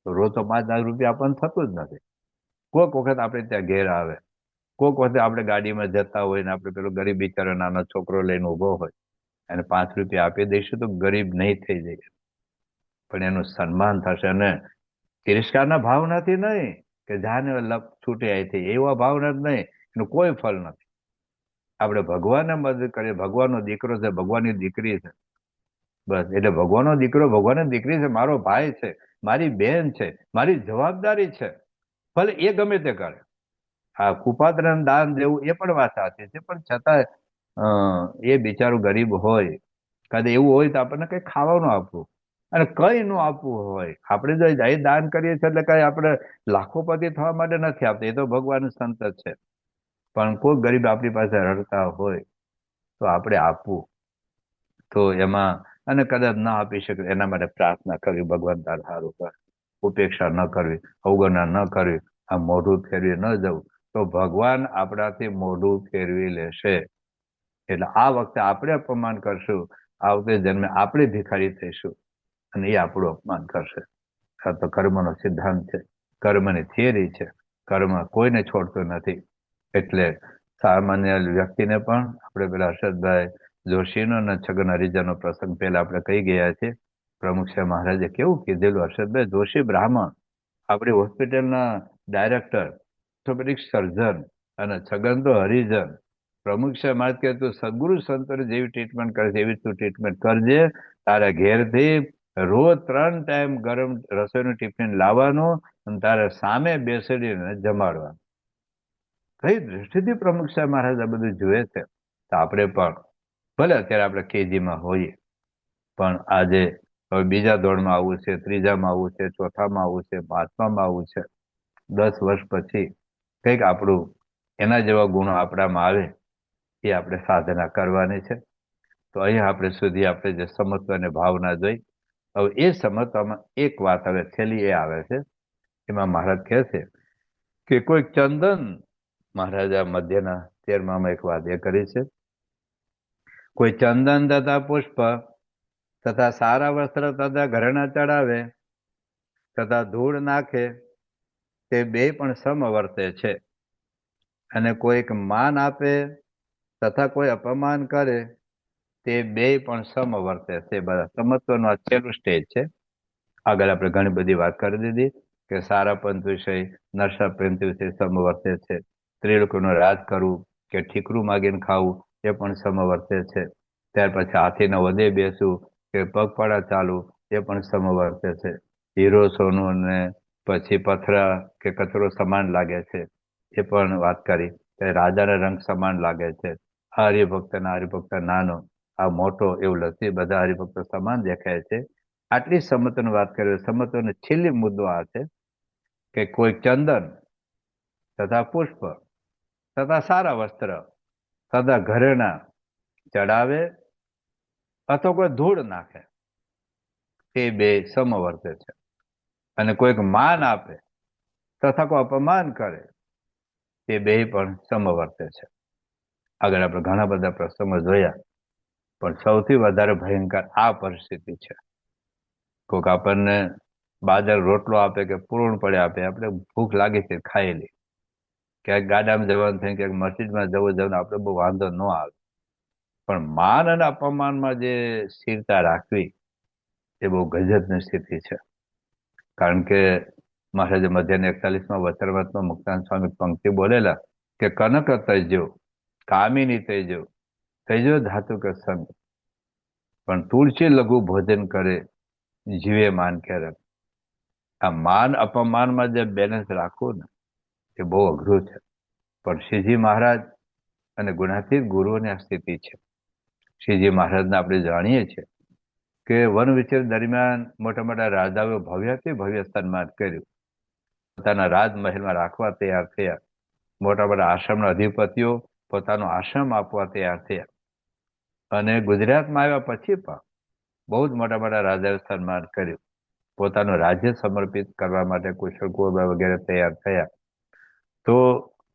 તો રોજ તો 5-10 રૂપિયા આપવાનું થતું જ નથી. કોઈક વખત આપણે ત્યાં ઘેર આવે, કોઈક વખતે આપણે ગાડીમાં જતા હોય ને આપણે પેલો ગરીબ બિચારો નાનો છોકરો લઈને ઉભો હોય અને 5 રૂપિયા આપી દઈશું તો ગરીબ નહીં થઈ જાય, પણ એનું સન્માન થશે. અને તિરસ્કારના ભાવનાથી નહીં કે જાને લપ છૂટે અહીંથી, એવા ભાવના જ નહીં, એનું કોઈ ફળ નથી. આપણે ભગવાનને મદદ કરીએ, ભગવાનનો દીકરો છે, ભગવાનની દીકરી છે, બસ. એટલે ભગવાનનો દીકરો, ભગવાનની દીકરી છે, મારો ભાઈ છે, મારી બેન છે, મારી જવાબદારી છે, ભલે એ ગમે તે કરે. હા, કુપાત્રને દાન દેવું એ પણ વાત સાચી છે, પણ છતાં એ બિચારું ગરીબ હોય, કદાચ એવું હોય તો આપણને કઈ ખાવાનું આપવું, અને કઈ ન આપવું હોય, આપણે જો અહીં દાન કરીએ છીએ એટલે કઈ આપણે લાખોપતિ થવા માટે નથી આપતા, એ તો ભગવાન સંત જ છે. પણ કોઈ ગરીબ આપણી પાસે રડતા હોય તો આપણે આપવું. તો એમાં, અને કદાચ ના આપી શકે એના માટે પ્રાર્થના કરવી, ભગવાન તાર સારું કર, ઉપેક્ષા ન કરવી, અવગણના ન કરવી, આ મોઢું ફેરવી ન જવું, તો ભગવાન આપણાથી મોઢું ફેરવી લેશે. એટલે આ વખતે આપણે અપમાન કરશું, આવતે જન્મે આપણે ભિખારી થઈશું અને એ આપણું અપમાન કરશે. આ તો કર્મનો સિદ્ધાંત છે, કર્મની થિયરી છે. કર્મ કોઈને છોડતું નથી. એટલે સામાન્ય વ્યક્તિને પણ આપણે પેલા હર્ષદભાઈ જોશીનો અને છગન હરિજનનો પ્રસંગ પહેલા આપણે કહી ગયા છે. પ્રમુખ સાહેબ મહારાજે કેવું કીધેલું, હર્ષદભાઈ જોશી બ્રાહ્મણ, આપણી હોસ્પિટલના ડાયરેક્ટર, ઓર્થોપેડિક સર્જન, અને છગન તો હરિજન. પ્રમુખ સાહેબ મહારાજ કહે તું સદગુરુ સંતોની જેવી ટ્રીટમેન્ટ કરે છે એવી તું ટ્રીટમેન્ટ કરજે. તારા ઘેરથી રોજ 3 ટાઈમ ગરમ રસોઈનું ટિફિન લાવવાનું અને તારે સામે બેસડીને જમાડવાનું. કઈ દ્રષ્ટિથી પ્રમુખ સાહેબ મહારાજ આ બધું જુએ છે. તો આપણે પણ ભલે અત્યારે આપણે કેજીમાં હોઈએ, પણ આજે હવે બીજા ધોરણમાં આવવું છે, ત્રીજામાં આવવું છે, ચોથામાં આવવું છે, 5મામાં આવવું છે. 10 વર્ષ પછી કંઈક આપણું એના જેવા ગુણો આપણામાં આવે એ આપણે સાધના કરવાની છે. તો અહીંયા આપણે સુધી આપણે જે સમત્વની ભાવના જોઈ. હવે એ સમત્વમાં એક વાત હવે છેલ્લી એ આવે છે, એમાં મહારાજ કહે છે કે કોઈ ચંદન, મહારાજા મધ્યના 13માં એક વાત એ કરી છે, કોઈ ચંદન તથા પુષ્પ તથા સારા વસ્ત્ર તથા ઘરેણા ચડાવે તથા ધૂળ નાખે તે બે પણ સમ વર્તે છે. અને કોઈક માન આપે તથા કોઈ અપમાન કરે તે બે પણ સમ વર્તે છે. બધા સમત્વનું આ છેલ્લું સ્ટેજ છે. આગળ આપણે ઘણી બધી વાત કરી દીધી કે સારા પંથ વિષય, નરસા પંથ વિષય સમ વર્તે છે. સ્ત્રીલોકોનું રાજ કરવું કે ઠીકરું માગીને ખાવું એ પણ સમ વર્તે છે. ત્યાર પછી હાથીના વધે બેસવું કે પગપાળા ચાલવું એ પણ સમ વર્તે છે. હીરો સોનું ને પછી પથરા કે કચરો સમાન લાગે છે, એ પણ વાત કરી કે રાજાના રંગ સમાન લાગે છે. આ હરિભક્ત ના હરિભક્ત નાનો, આ મોટો, એવું નથી, બધા હરિભક્તો સમાન દેખાય છે. આટલી સમત્વની વાત કરી. સમત્વનો છેલ્લી મુદ્દો આ છે કે કોઈ ચંદન તથા પુષ્પ તથા સારા વસ્ત્ર તથા ઘરેણા ચડાવે અથવા કોઈ ધૂળ નાખે તે બે સમવર્તે છે, અને કોઈક માન આપે તથા કોઈ અપમાન કરે તે બે પણ સમવર્તે છે. આગળ આપણે ઘણા બધા પ્રસંગો જોયા, પણ સૌથી વધારે ભયંકર આ પરિસ્થિતિ છે. કોઈક આપણને બાજર રોટલો આપે કે પૂરણ પડે આપે, આપણે ભૂખ લાગી છે ખાઈ લે, ક્યાંક ગાડામાં જવાનું થાય, ક્યાંક મસ્જિદમાં જવું આપણે બહુ વાંધો ન આવે, પણ માન અને અપમાનમાં જે સ્થિરતા રાખવી એ બહુ ગજબની સ્થિતિ છે. કારણ કે મહારાજે મધ્યના 41માં વચનામૃતમાં મુક્તાનંદ સ્વામી પંક્તિ બોલેલા કે કનક તૈજો કામિની તૈજો ધાતુ કે સંગ, પણ તુલસી લઘુ ભોજન કરે જીવે માન કેરક. આ માન અપમાનમાં જે બેલેન્સ રાખવું ને એ બહુ અઘરું છે. પણ શ્રીજી મહારાજ અને ગુણાતીત ગુરુઓની આ સ્થિતિ છે. શ્રીજી મહારાજને આપણે જાણીએ છીએ કે વન વિચર દરમિયાન મોટા મોટા રાજાઓ ભવ્ય સન્માન કર્યું, પોતાના રાજમહેલમાં રાખવા તૈયાર થયા, મોટા મોટા આશ્રમના અધિપતિઓ પોતાનો આશ્રમ આપવા તૈયાર થયા, અને ગુજરાતમાં આવ્યા પછી પણ બહુ જ મોટા મોટા રાજાએ સન્માન કર્યું, પોતાનું રાજ્ય સમર્પિત કરવા માટે કુશળ કુંવરબાઈ વગેરે તૈયાર થયા. તો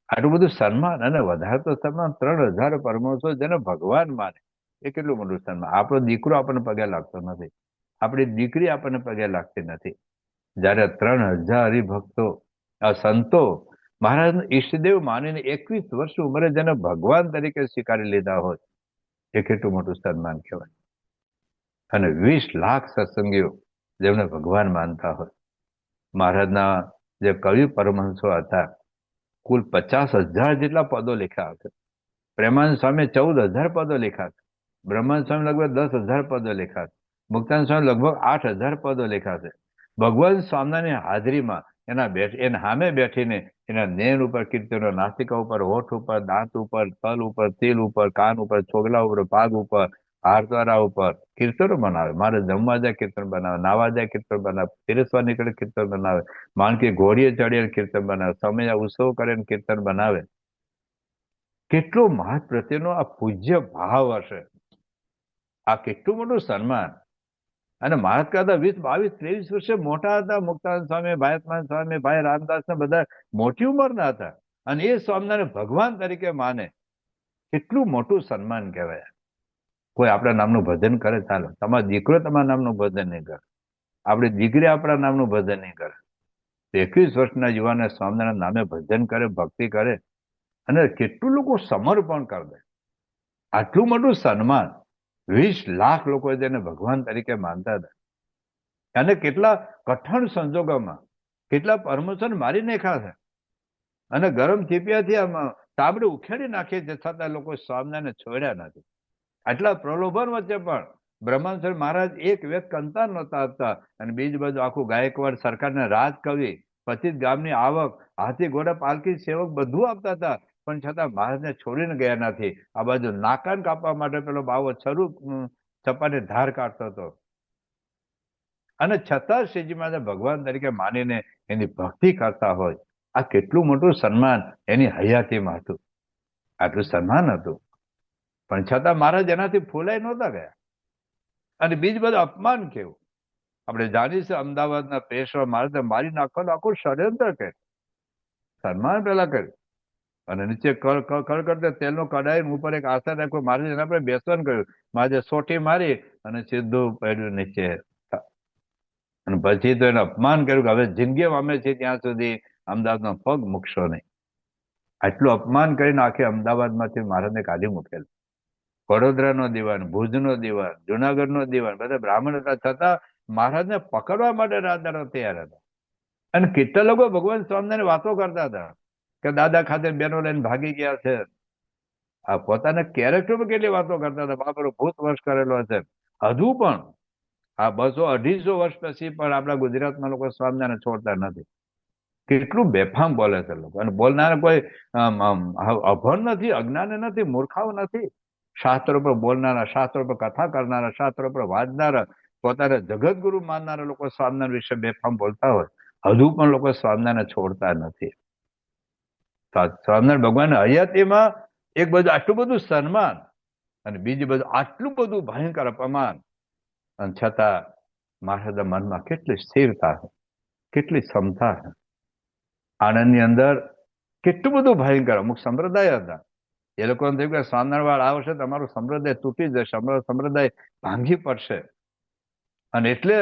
આટલું બધું સન્માન, અને વધારે તો સન્માન 3000 પરમહંસો જેને ભગવાન માને, એ કેટલું મોટું સન્માન. આપણો દીકરો આપણને પગે લાગતો નથી, આપણી દીકરી આપણને પગે લાગતી નથી, જયારે 3000 હરિભક્તો સંતો મહારાજને ઈષ્ટદેવ માનીને 21 વર્ષ ઉંમરે જેને ભગવાન તરીકે સ્વીકારી લીધા હોય, એ કેટલું મોટું સન્માન કહેવાય. અને 20 લાખ સત્સંગીઓ જેમને ભગવાન માનતા હોય. મહારાજના જે કવિ પરમહંસો હતા, કુલ 50,000 જેટલા પદો લખ્યા હશે. પ્રેમાનંદ સ્વામી 14,000 પદો લખ્યા છે. બ્રહ્માનંદ સ્વામી લગભગ 10,000 પદો લખ્યા છે. મુક્તાનંદ સ્વામી લગભગ 8,000 પદો લખ્યા છે. ભગવાન સ્વામિનારાયણની હાજરીમાં એના સામે બેઠીને એના નેણ ઉપર કીર્તનો, નાસિકા ઉપર, હોઠ ઉપર, દાંત ઉપર, તલ ઉપર, તિલ ઉપર, કાન ઉપર, છોગલા ઉપર, પાગ ઉપર, હારદ્વારા ઉપર કીર્તનો બનાવે. મારે જમવા જાય કીર્તન બનાવે, નાવા જાય કીર્તન બનાવે, તીરસવા નીકળે કીર્તન બનાવે, માણકી ઘોડીએ ચડીને કીર્તન બનાવે, સમય ઉત્સવ કરીને કીર્તન બનાવે. કેટલો મહાત્મ પ્રત્યેનો આ પૂજ્ય ભાવ હશે, આ કેટલું મોટું સન્માન. અને મહારાજ કરતા 20, 22, 23 વર્ષે મોટા હતા. મુક્તાનંદ સ્વામી, ભાયતમાન સ્વામી, ભાઈ રામદાસ ને બધા મોટી ઉંમરના હતા, અને એ સ્વામિનારાયણ ભગવાન તરીકે માને. કેટલું મોટું સન્માન કહેવાય. કોઈ આપણા નામનું ભજન કરે, ચાલો, તમારો દીકરો તમારા નામનું ભજન નહીં કરે, આપણી દીકરી આપણા નામનું ભજન નહીં કરે. 21 વર્ષના યુવાને સ્વામિનારાયણ નામે ભજન કરે, ભક્તિ કરે, અને કેટલું લોકો સમર્પણ કરી દે. આટલું મોટું સન્માન 20 લાખ લોકો જેને ભગવાન તરીકે માનતા હતા, અને કેટલા કઠણ સંજોગોમાં કેટલા પરમહંસોને મારી નાખ્યા છે, અને ગરમ ચીપિયાથી આમ તાબડે ઉખેડી નાખીએ છે, છતાં લોકો સ્વામિનારાયણને છોડ્યા નથી. આટલા પ્રલોભન વચ્ચે પણ બ્રહ્માનંદ મહારાજ એક વેત કંતા નહોતા આપતા, અને બીજી બાજુ આખું ગાયકવાડ સરકારને રાજકવિ, 25 ગામની આવક, હાથી ઘોડા પાલકી સેવક બધું આપતા હતા, પણ છતાં મહારાજને છોડીને ગયા નથી. આ બાજુ નાકાન કાપવા માટે પેલો બાવો ચપાની ધાર કાઢતો હતો, અને છતાં શ્રીજી મહારાજ ભગવાન તરીકે માનીને એની ભક્તિ કરતા હોય. આ કેટલું મોટું સન્માન એની હયાતીમાં હતું. આટલું સન્માન હતું, પણ છતાં મહારાજ એનાથી ફૂલાઈ નહોતા ગયા. અને બીજું બધું અપમાન કેવું આપણે જાણીશું. અમદાવાદના પેશવા મહારાજે મારી નાખવાનું આખું ષડયંત્ર કર્યું. સન્માન પેલા કર્યું, અને નીચે કડકડતે તેલનો કઢાઈ ઉપર એક આસન રાખ્યો. મહારાજ એના પર બેસવાનું કહ્યું. મહારાજે સોટી મારી અને સીધું પડ્યું નીચે, અને પછી તો એને અપમાન કર્યું કે હવે જિંદગી અમે છે ત્યાં સુધી અમદાવાદનો પગ મૂકશો નહીં. આટલું અપમાન કરીને આખી અમદાવાદમાંથી મહારાજને કાઢી મૂકેલ. વડોદરાનો દીવાન, ભુજનો દીવાન, જુનાગઢનો દીવાન, બધા બ્રાહ્મણ હતા, છતાં મહારાજને પકડવા માટે રાજાનો તૈયાર હતા. અને કેટલા લોકો ભગવાન સ્વામિનારાયણ વાતો કરતા હતા કે દાદા ખાતે બેનો લઈને ભાગી ગયા છે. આ પોતાના કેરેક્ટર કેટલી વાતો કરતા હતા. બાપરો ભૂત વર્ષ કરેલો હશે. હજુ પણ આ 200-250 વર્ષ પછી પણ આપણા ગુજરાતમાં લોકો સ્વામિનારાયણ છોડતા નથી. કેટલું બેફામ બોલે છે લોકો, અને બોલનારા કોઈ અભણ નથી, અજ્ઞાન નથી, મૂર્ખાઓ નથી. શાસ્ત્રો પર બોલનારા, શાસ્ત્રો પર કથા કરનારા, શાસ્ત્રો પર વાંચનારા, પોતાના જગતગુરુ માનનારા લોકો સ્વામિનારાયણ વિશે બેફામ બોલતા હોય, હજુ પણ લોકો સ્વામિનારાયણ છોડતા નથી. સ્વામિનારાયણ ભગવાન હયાતીમાં એક બધું આટલું બધું સન્માન, અને બીજું બધું આટલું બધું ભયંકર અપમાન, અને છતાં મહારાજના મનમાં કેટલી સ્થિરતા છે, કેટલી ક્ષમતા છે. આણંદની અંદર કેટલું બધું ભયંકર, અમુક સંપ્રદાય હતા, એ લોકોને થયું કે સ્વામિનારાયણ આવશે તો અમારું સંપ્રદાય તૂટી જશે, અમારો સંપ્રદાય ભાંગી પડશે. અને એટલે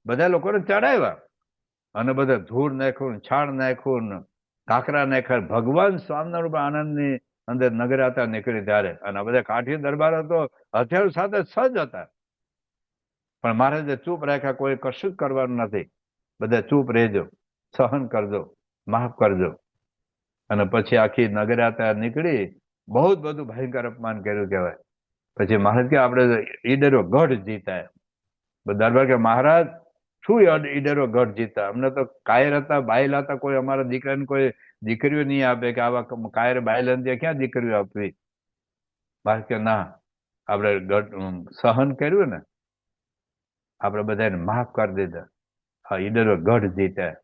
બધા લોકોને ચડાવ્યા અને બધા ધૂળ નાખ્યું, છાણ નાખ્યું, કાંકરા નાખ્યા. ભગવાન સ્વામિનારાયણ આનંદની અંદર નગરાતા નીકળી ત્યારે, અને બધા કાઠી દરબાર હતો, હથિયાર સાથે સજ્જ હતા. પણ મહારાજે ચૂપ રાખ્યા, કોઈ કશું જ કરવાનું નથી, બધા ચૂપ રહેજો, સહન કરજો, માફ કરજો. અને પછી આખી નગરાતા નીકળી, બહુ જ બધું ભયંકર અપમાન કર્યું કહેવાય. પછી મહારાજ કે આપણે ઈડરો ગઢ જીતા. દરબાર કે મહારાજ શું ઈડરો ગઢ જીતા? અમને તો કાયર હતા, બાયલ હતા, કોઈ અમારા દીકરાને કોઈ દીકરીઓ નહીં આપે કે આવા કાયર બાયલ ક્યાં દીકરીઓ આપવી? મહારાજ કે ના, આપણે ગઢ સહન કર્યું ને, આપણે બધાને માફ કરી દીધા, હા ઈડરો ગઢ જીતા.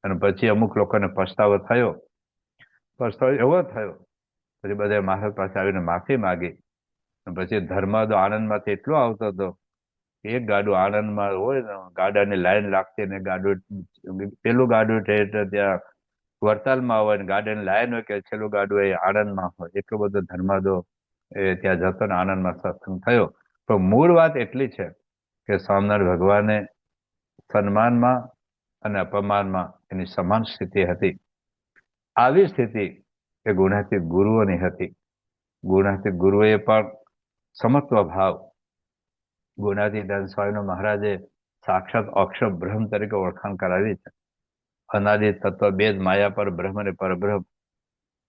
અને પછી અમુક લોકોને પસ્તાવો થયો, પસ્તાવો એવો થયો, પછી બધા મહારાજ પાસે આવીને માફી માગી. પછી ધર્માદો આણંદમાંથી એટલો આવતો હતો, એક ગાડું આણંદમાં હોય ને, ગાડાની લાઈન લાગતી ને, ગાડું પેલું ગાડું ત્યાં વડતાલમાં હોય ને ગાડાની લાઈન હોય કે છેલ્લું ગાડું એ આણંદમાં હોય. એટલો બધો ધર્માદો એ ત્યાં જતો ને આણંદમાં સત્સંગ થયો. તો મૂળ વાત એટલી છે કે સ્વામિનારાયણ ભગવાને સન્માનમાં અને અપમાનમાં એની સમાન સ્થિતિ હતી. આવી સ્થિતિ એ ગુણાતીત ગુરુઓની હતી. ગુણાતીત ગુરુએ પણ સમત્વ ભાવ, ગુણાતીતાનંદ સ્વામી મહારાજે સાક્ષાત અક્ષર બ્રહ્મ તરીકે ઓળખાણ કરાવી છે. અનાદિ તત્વ બેદ માયા પર બ્રહ્મ અને પરબ્રહ્મ.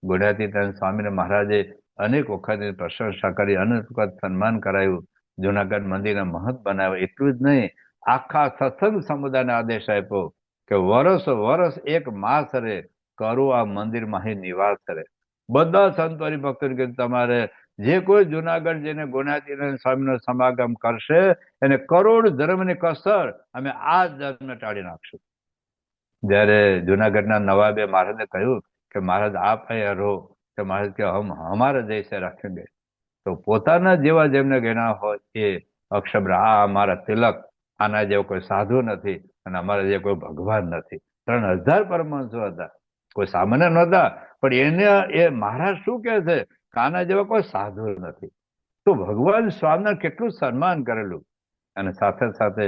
ગુણાતીતાનંદ સ્વામીને મહારાજે અનેક વખત પ્રશંસા કરી, અનેક વખત સન્માન કરાયું, જુનાગઢ મંદિરને મહંત બનાવ્યું. એટલું જ નહીં, આખા સત્સંગ સમુદાયને આદેશ આપ્યો કે વરસ એક માસ રે કરું આ મંદિરમાં અહીં નિવાસ કરે. બધા સંતો હરિભક્તો કે તમારે જે કોઈ જુનાગઢ જઈને ગુણાતીતાનંદ સ્વામીનો સમાગમ કરશે એને કરોડ ધર્મની કસર અમે આ જન્મે ટાળી નાખશું. જયારે જુનાગઢના નવાબે મહારાજને કહ્યું કે મહારાજ આપ અહીંયા રહો, તો મહારાજ કે હમ હમારા જૈસે રાખેંગે. તો પોતાના જેવા જેમને ગણ્યા હોય એ અક્ષર, આ અમારા તિલક, આના જેવો કોઈ સાધુ નથી અને અમારા જેવો કોઈ ભગવાન નથી. 3000 પરમહંસો હતા, કોઈ સામાન્ય નહોતા, પણ એને એ મહારાજ શું કહે છે કે આના જેવા કોઈ સાધુ નથી. તો ભગવાન સ્વામિનારાયણ કેટલું સન્માન કરેલું. અને સાથે સાથે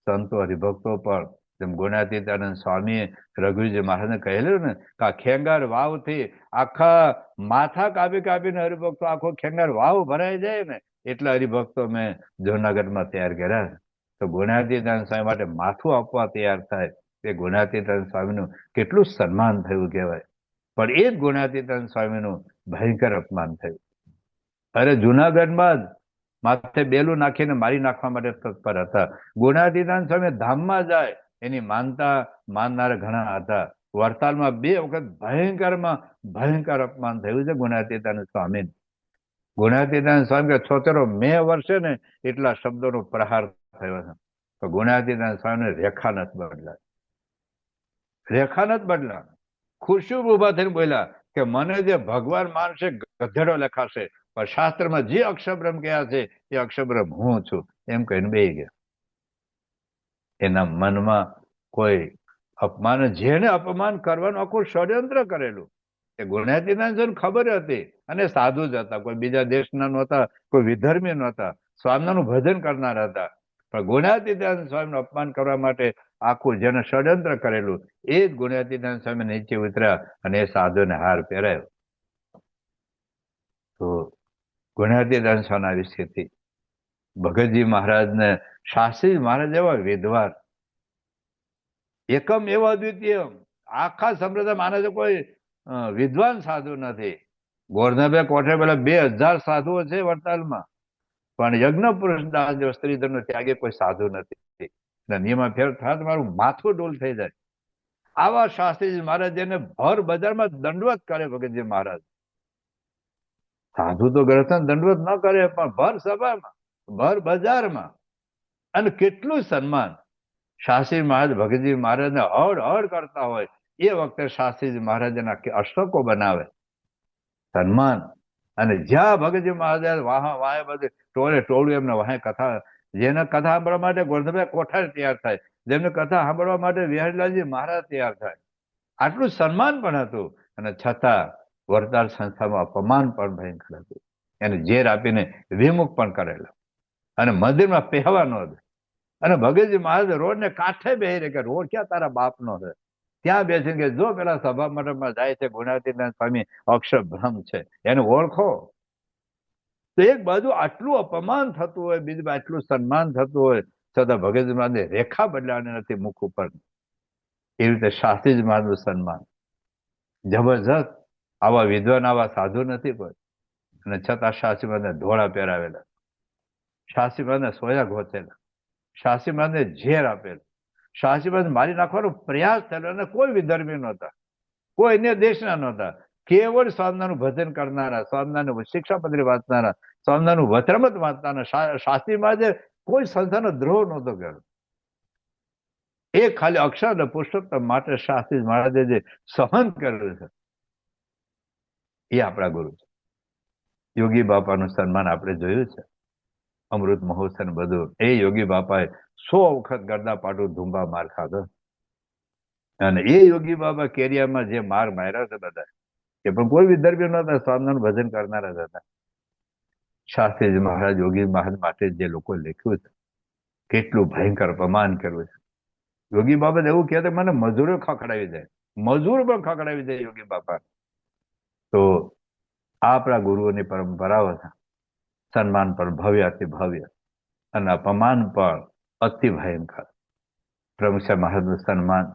સંતો હરિભક્તો પણ, જેમ ગુણાતીતાનંદ સ્વામીએ રઘુજી મહારાજને કહેલું ને કે આ ખેંગાર વાવથી આખા માથા કાપી કાપીને હરિભક્તો આખો ખેંગાર વાવ ભરાઈ જાય ને, એટલા હરિભક્તો મેં જૂનાગઢમાં તૈયાર કર્યા. તો ગુણાતીતાનંદ સ્વામી માટે માથું આપવા તૈયાર થાય, એ ગુણાતીતાનંદ સ્વામીનું કેટલું સન્માન થયું કહેવાય. પણ એ જ ગુણાતીતાનંદ સ્વામીનું ભયંકર અપમાન થયું. અરે જુનાગઢમાં જ માથે બેલું નાખીને મારી નાખવા માટે તત્પર હતા. ગુણાતીતાનંદ સ્વામી ધામમાં જાય એની માનતા માનનારા ઘણા હતા. વડતાલમાં 2 વખત ભયંકર અપમાન થયું છે ગુણાતીતાનંદ સ્વામી. ગુણાતીતાનંદ સ્વામી 76 વર્ષે ને એટલા શબ્દોનો પ્રહાર થયો છે. તો ગુણાતીતાનંદ સ્વામીને રેખા નથી બદલાય, રેખા નથી બદલા. ખુરશી ઉભા થઈને બોલ્યા કે મને જે ભગવાન માનશે ગધેડો લખાશે, પણ શાસ્ત્રમાં જે અક્ષરબ્રહ્મ કહ્યા છે એ અક્ષરબ્રહ્મ હું છું, એમ કહીને બેસી ગયા. એના મનમાં કોઈ અપમાન, જેને અપમાન કરવાનું આખું ષડયંત્ર કરેલું એ ગુણાતીતાનંદ ખબર હતી. અને સાધુ જ હતા, કોઈ બીજા દેશના નહોતા, કોઈ વિધર્મી નહોતા, સ્વામિનારાયણનું ભજન કરનાર હતા. પણ ગુણાતીતાનંદ સ્વામીનું અપમાન કરવા માટે આખું જેને ષડયંત્ર કરેલું એ જ ગુણાતીતાનંદ સ્વામી નીચે ઉતર્યા અને એ સાધુને હાર પહેરાયો. તો ગુણાતીતાનંદ સ્વામી આવી સ્થિતિ. ભગતજી મહારાજને શાસ્ત્રી મહારાજ એવા વિદ્વાન, એકમ એવા અદ્વિતીય, આખા સંપ્રદાય માને છે કોઈ વિદ્વાન સાધુ નથી. ગોરધનભાઈ કોઠે પેલા 2000 સાધુઓ છે વડતાલમાં, પણ યજ્ઞ પુરુષ દાસ જેવો સ્ત્રી ધર્મ ત્યાગે કોઈ સાધુ નથી. નિયમમાં ફેર થાય મારું માથું ડોલ થઈ જાય. આવા શાસ્ત્રીજી મહારાજ એને ભર બજારમાં દંડવત કરે. ભગતજી મહારાજ સાધુ તો ગ્રસ્થાન દંડવત ન કરે, પણ ભર સભામાં, ભર બજારમાં, અને કેટલું સન્માન. શાસ્ત્રી મહારાજ ભગતજી મહારાજને હળ કરતા હોય એ વખતે શાસ્ત્રીજી મહારાજ એના અશોકો બનાવે, સન્માન. અને જ્યાં ભગતજી મહારાજ વાહે બધે ટોળું એમને વાહે કથા, જેને કથા સાંભળવા માટે ગોરધનભાઈ કોઠારી તૈયાર થાય, જેમને કથા સાંભળવા માટે વિહારીલાલજી મહારાજ તૈયાર થાય. આટલું સન્માન પણ હતું, અને છતાં વરદાર સંસ્થામાં અપમાન પણ ભયંકર હતું. એને ઝેર આપીને વિમુખ પણ કરેલો, અને મંદિરમાં પહેવા ન દે. અને ભગતજી મહારાજ રોડ ને કાંઠે બેહી રહે કે રોડ ક્યાં તારા બાપનો છે, ત્યાં બેસીને કે જો પેલા સભા મંડપમાં જાય છે ગુણાતીતાનંદ સ્વામી અક્ષરબ્રહ્મ છે, એને ઓળખો. તો એક બાજુ આટલું અપમાન થતું હોય, બીજી બાજુ આટલું સન્માન થતું હોય, છતાં ભગતજી મહારાજને રેખા બદલાવાની નથી મુખ ઉપર. એવી રીતે શાસ્ત્રીજી મહારાજનું સન્માન જબરજસ્ત. આવા વિદ્વાન, આવા સાધુ નથી કોઈ, અને છતાં શાસ્ત્રી મહારાજને ધોળા પહેરાવેલા, શાસ્ત્રી મહારાજને સોયા ઘોચેલા, શાસ્ત્રી મહારાજને ઝેર આપેલું, શાસ્ત્રી મહારાજ મારી નાખવાનો પ્રયાસ થયેલો, અને કોઈ વિધર્મી નહોતા, કોઈ અન્ય દેશના નહોતા, કેવળ સ્વામિનારાયણનું ભજન કરનારા, સ્વામિનારાયણ શિક્ષાપત્રી વાંચનારા, સ્વામિનારાયણનું વચરામૃત વાંચનારા શાસ્ત્રી મહારાજે કોઈ સંસ્થાનો દ્રોહ નહોતો કર્યો. એ ખાલી અક્ષર અને પુરુષોત્તમ માટે શાસ્ત્રી મહારાજે જે સહન કરેલું છે, એ આપણા ગુરુ છે. યોગી બાપાનું સન્માન આપણે જોયું છે, અમૃત મહોત્સવ બધું. એ યોગી બાપાએ 100 વખત ગરદા પાટું ધુંબા માર ખાધો, અને એ યોગી બાબા કેરિયામાં જે માર માર્યા છે બધા, એ પણ કોઈ વિધર્મી નહોતા, સ્વામિનારાયણ ભજન કરનારા જ હતા. શાસ્ત્રીજી મહારાજ, યોગી મહારાજ માટે જે લોકો લખ્યું છે, કેટલું ભયંકર અપમાન કર્યું છે. યોગી બાબા એવું કહેતા, મને મજૂરો ખખડાવી દે, મજૂર પણ ખખડાવી દે યોગી બાપા. તો આપણા ગુરુઓની પરંપરાઓ છે, સન્માન પણ ભવ્ય અતિ ભવ્ય, અને અપમાન પણ અતિ ભયંકર. પ્રમુખ મહારાજનું સન્માન